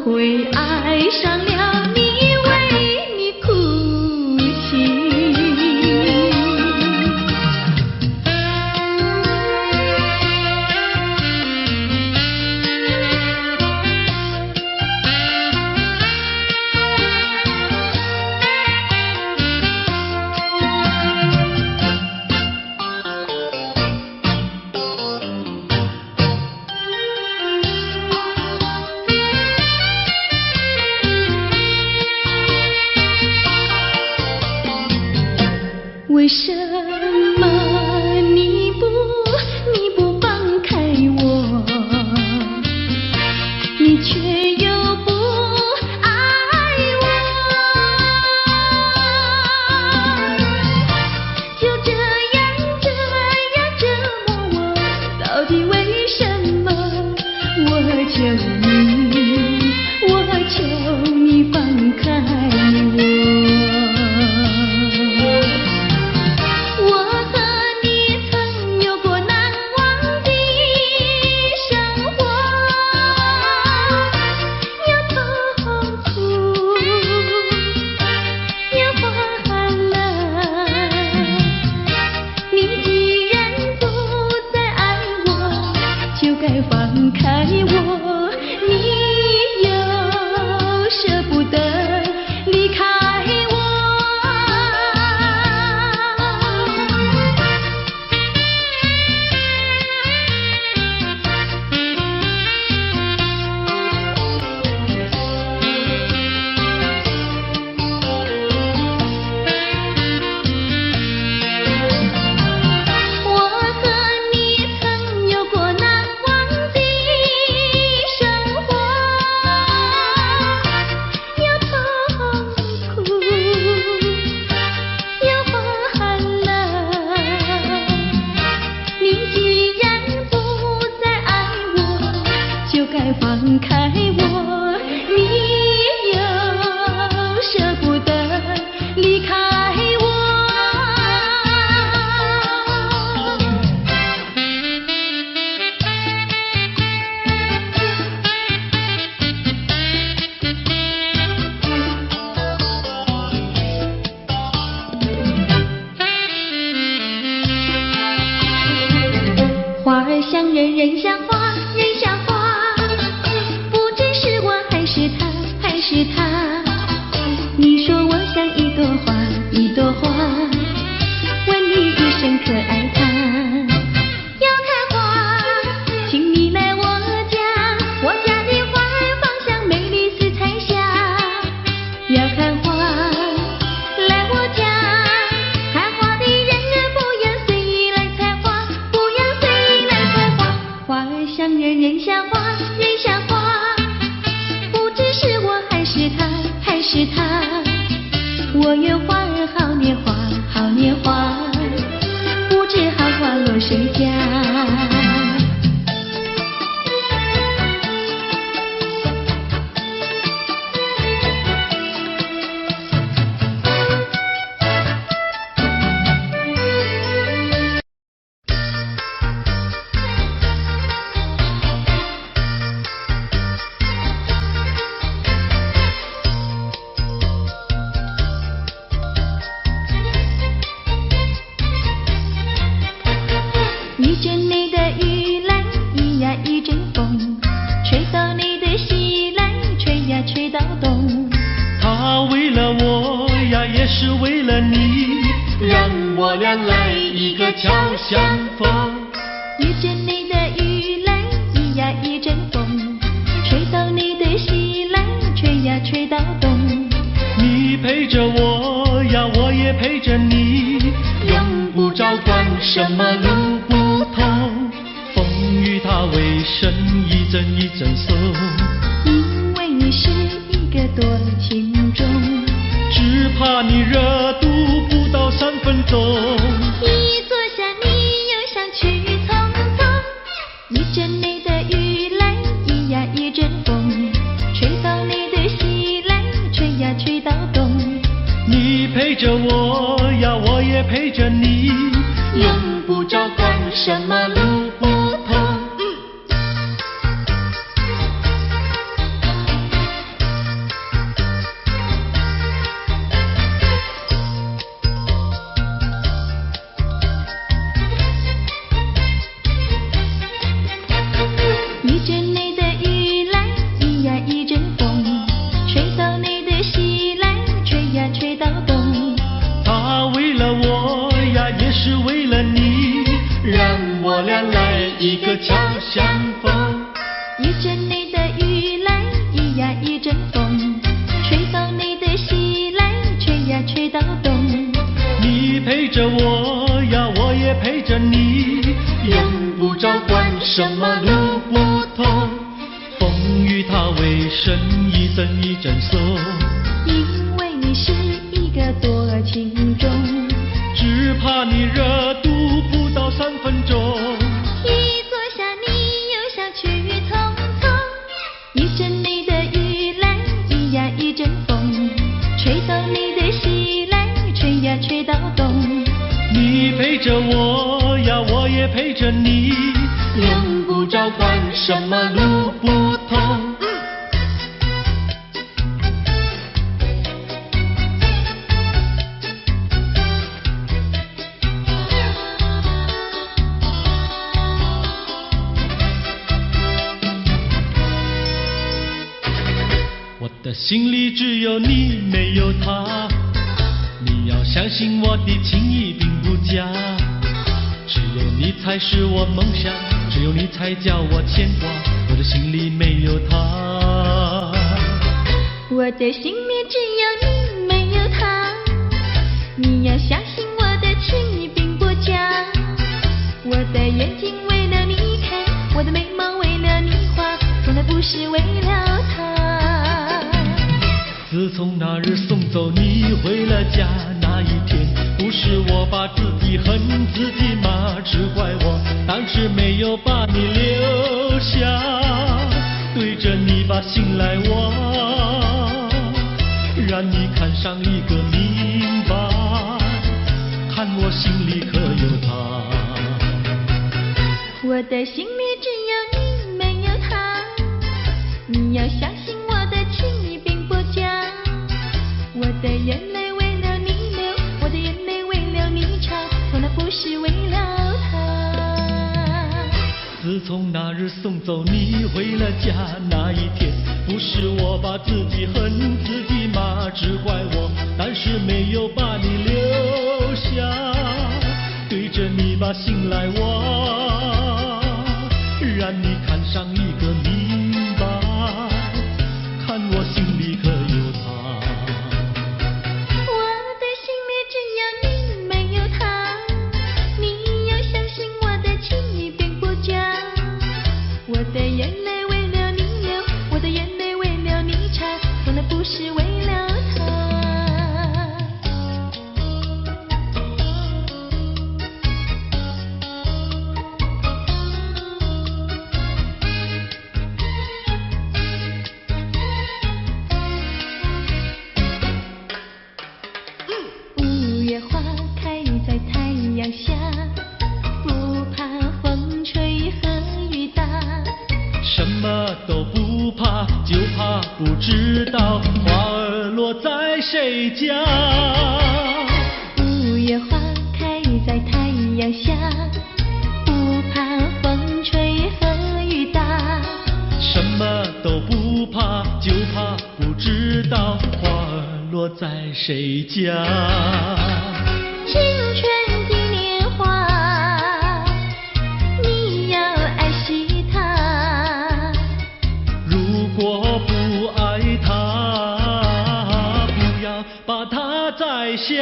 会爱上了你，为你哭泣。为什么你不放开我，你却又不爱我？就这样折磨我，到底为什么？我求你放开我。放开我，你又舍不得离开我。放开我，你又舍不得离开我。花儿像人，人像花，人像花。还是他，你说我像一朵花，一朵花，问你一声可爱它。要开花，请你来我家，我家的花儿芳香美丽似彩霞。要看花，来我家，看花的人不要随意来采花，不要随意来采花。花儿像人，人像花，人像花。是他，我愿花儿好年华，好年华，不知好花落谁家。一阵你的雨来，一呀一阵风，吹到你的西来，吹呀吹到东。他为了我呀，也是为了你，让我俩来一个巧相逢。一阵你的雨来，一呀一阵风，吹到你的西来，吹呀吹到东。你陪着我呀，我也陪着你，用不着管什么路不同，风雨它为身一阵一阵送，因为你是一个多情种，只怕你热度不到3分钟。一坐下你又想去匆匆，一阵你的雨来，一呀一阵风，吹到你的西来，吹呀吹到东。你陪着我呀，我也陪着你，用不着管什么路不同。相逢。一阵你的雨来，一呀一阵风，吹到你的西来，吹呀吹到东。你陪着我呀，我也陪着你，用不着管什么路不同。风雨它为生，一阵一阵送。因为你是一个多情种，只怕你热度不到3分钟。一坐下你又想去匆匆。一阵你的雨来，一呀一阵风，吹到你的西来，吹呀吹到东。你陪着我呀，我也陪着你，用不着管什么路不同。我的心里只有你，没有他。你要相信我的情意并不假，只有你才是我梦想，只有你才叫我牵挂。我的心里没有他，我的心里只有你，没有他。你要相信我的情意并不假，我的眼睛为了你开，我的眉毛为了你画，从来不是为了他。自从那日送走你回了家那一天，不是我把自己恨自己吗？只怪我当时没有把你留下，对着你把心来挖，让你看上一个明白，看我心里可有他。我的心里只有你，没有他。你要相信我的情意并不假，我的眼泪为了你流，我的眼泪为了你擦，从来不是为了他。自从那日送走你回了家那一天，不是我把自己恨自己吗？只怪我当时没有把你留下，对着你把心来挖，让你看上一个明白，看我心里可有他。我的心里只有你，没有他。你要相信我的情意并不假，我的眼泪为了你流，我的眼泪为了你擦，从来不是为了他。五月花开在太阳下，不怕风吹和雨打。什么都不怕，就怕不知道花儿落在谁家。五月花开在太阳下，不怕风吹和雨打。什么都不怕，就怕不知道花儿落在谁家。青春的年华，你要爱惜它。如果不爱它，不要把它摘下。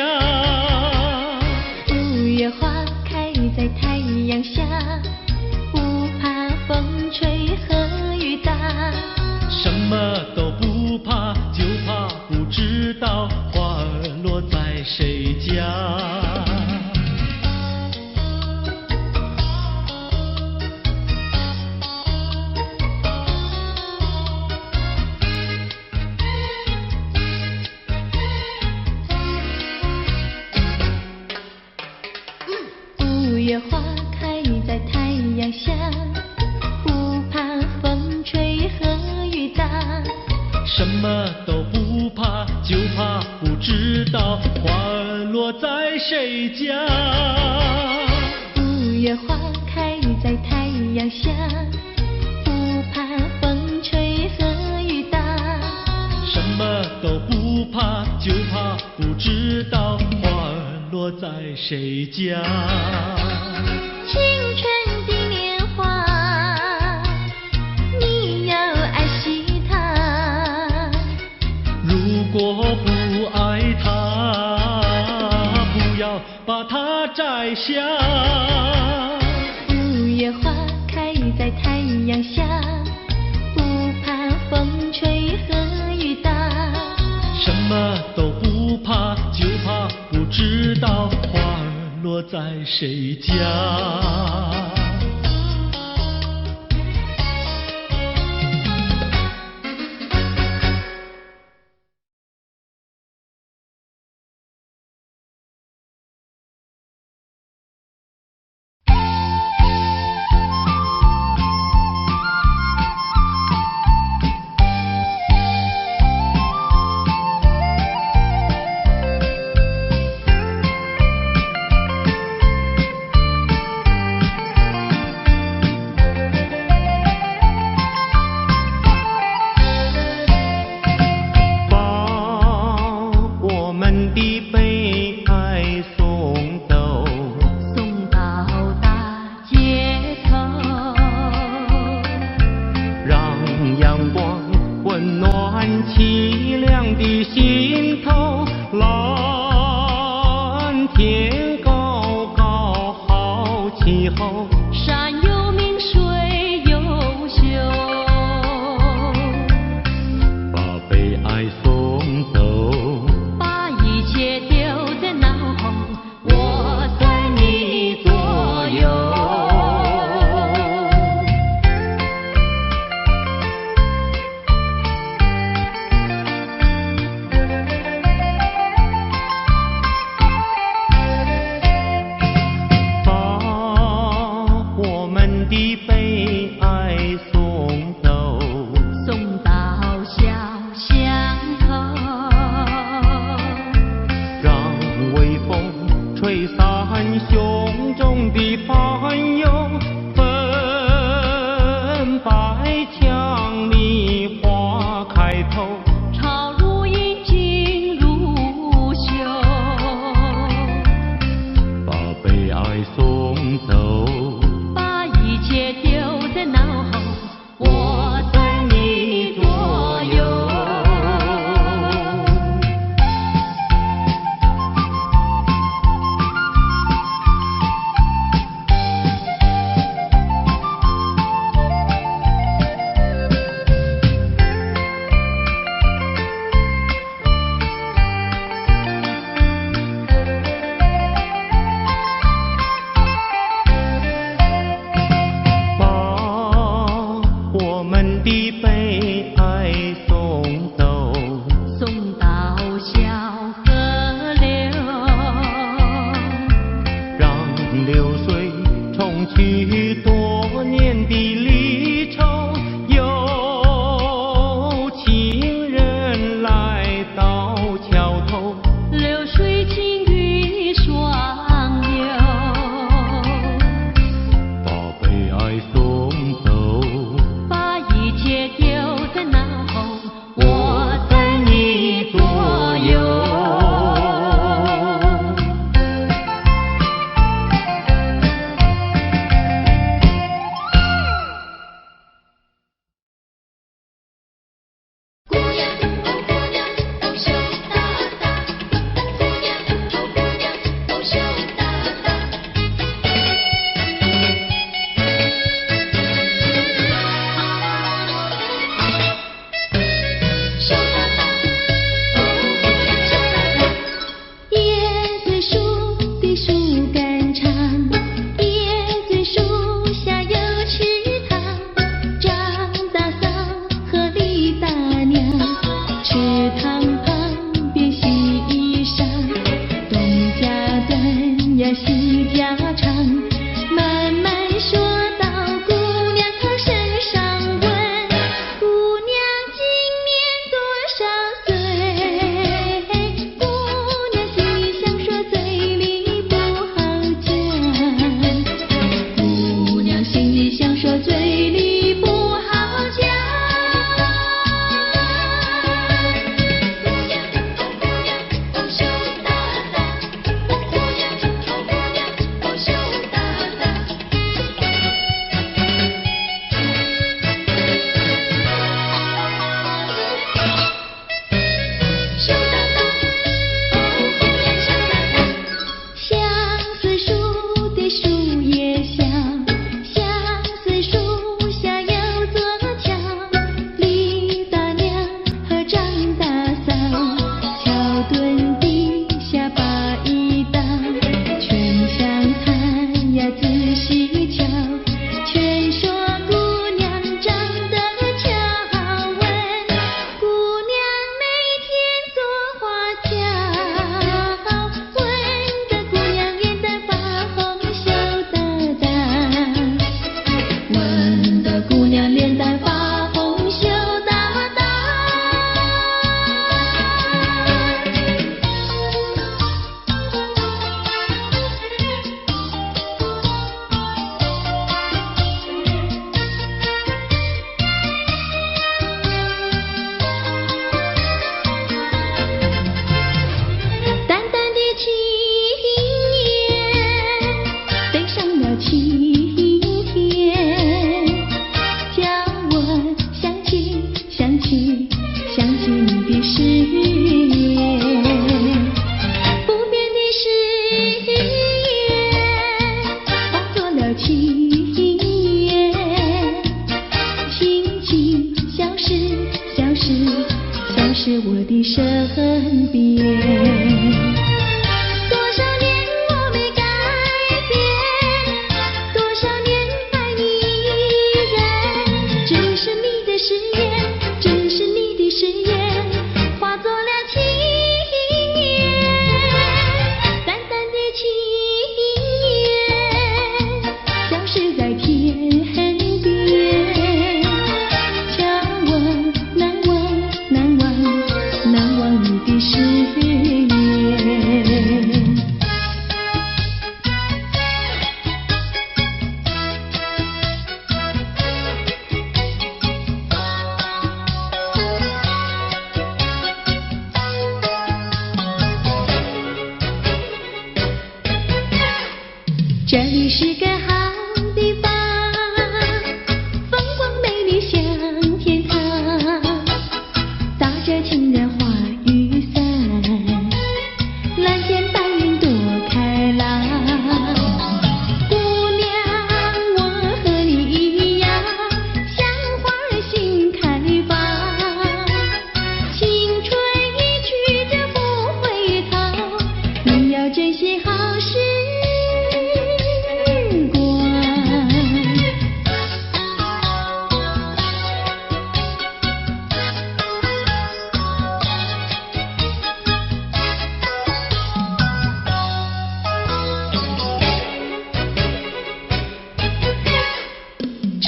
五月花开在太阳下，不怕风吹和雨打。什么都不怕，就怕不知道花儿落在谁家。五月花开在太阳下，不怕风吹和雨打。什么都不怕，就怕不知道花儿落在谁家。五月花开在太阳下，不怕风吹和雨打。什么都不怕，就怕不知道花儿落在谁家。青春的年华，在下。五月花开在太阳下，不怕风吹和雨打。什么都不怕，就怕不知道花儿落在谁家。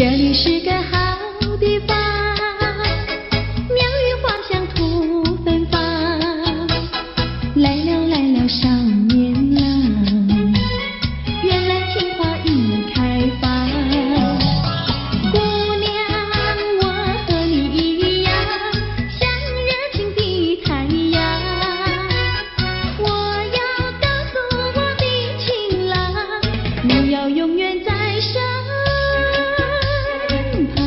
这里是个好地方，鸟语花香吐芬芳。来了来了少年郎，原来情花已开放。姑娘，我和你一样，像热情的太阳。我要告诉我的情郎，你要永远在身旁。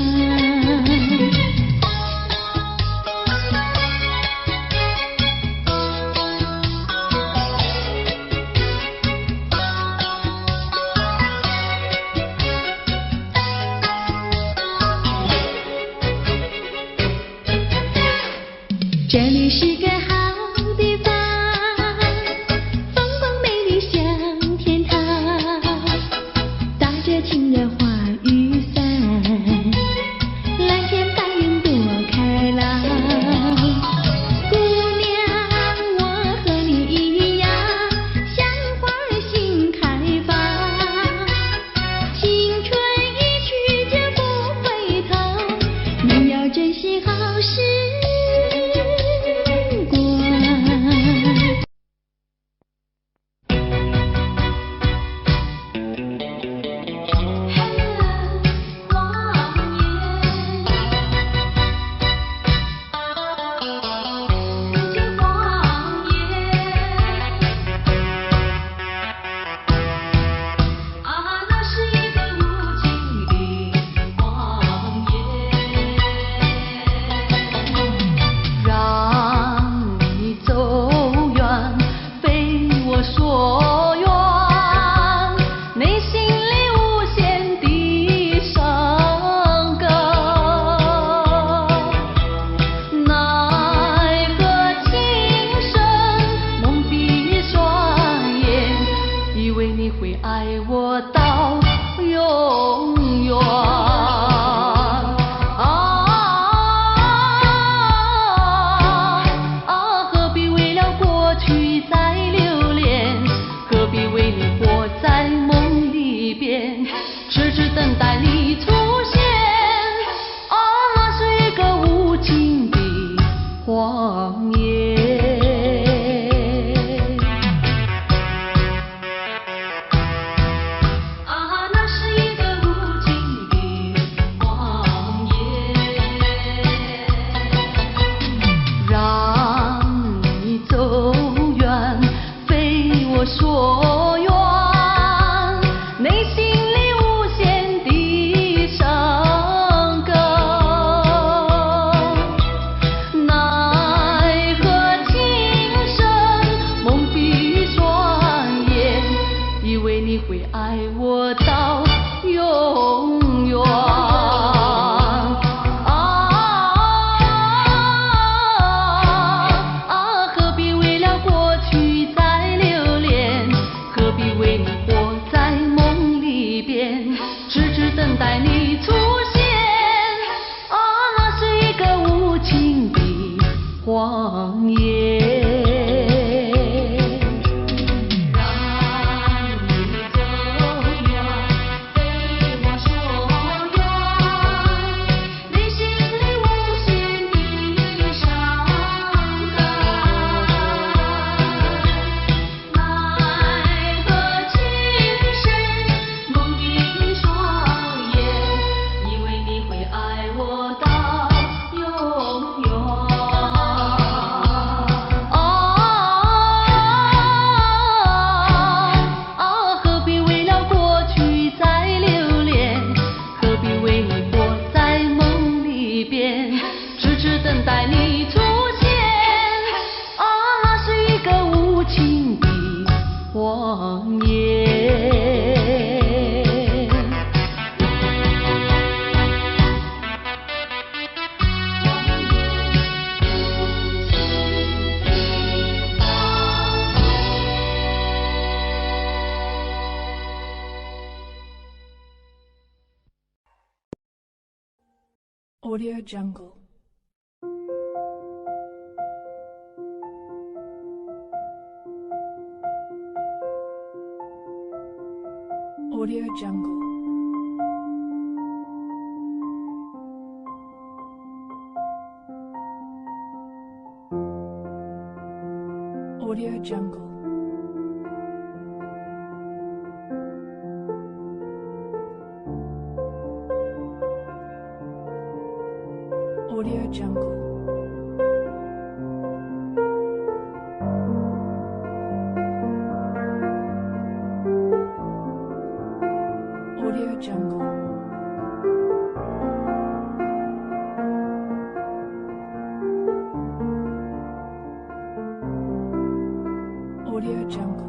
这里是个好地方，风光美丽像天堂，打着情人花雨伞，蓝天白云多开朗。姑娘，我和你一样，像花儿心开放。青春一去就不回头，你要珍惜好时光。Audio Jungle. Audio Jungle. Audio Jungle. Audio Jungle. Audio Jungle. Audio Jungle.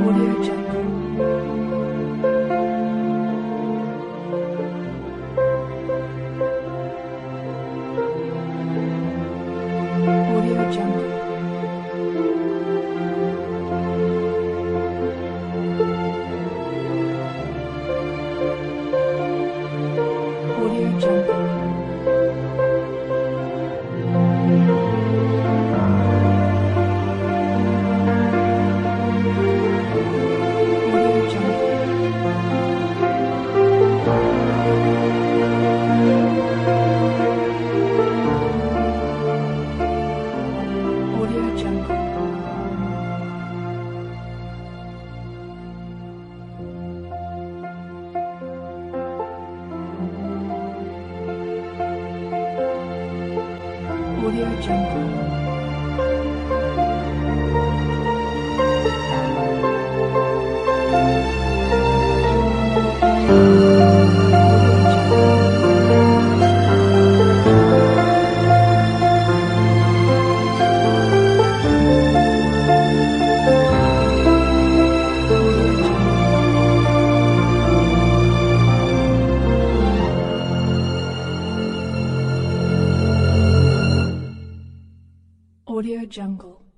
Audio Jungle. Audio Jungle. Audio Jungle. Audio Jungle. Audio Jungle. Audio Jungle. Audio Jungle.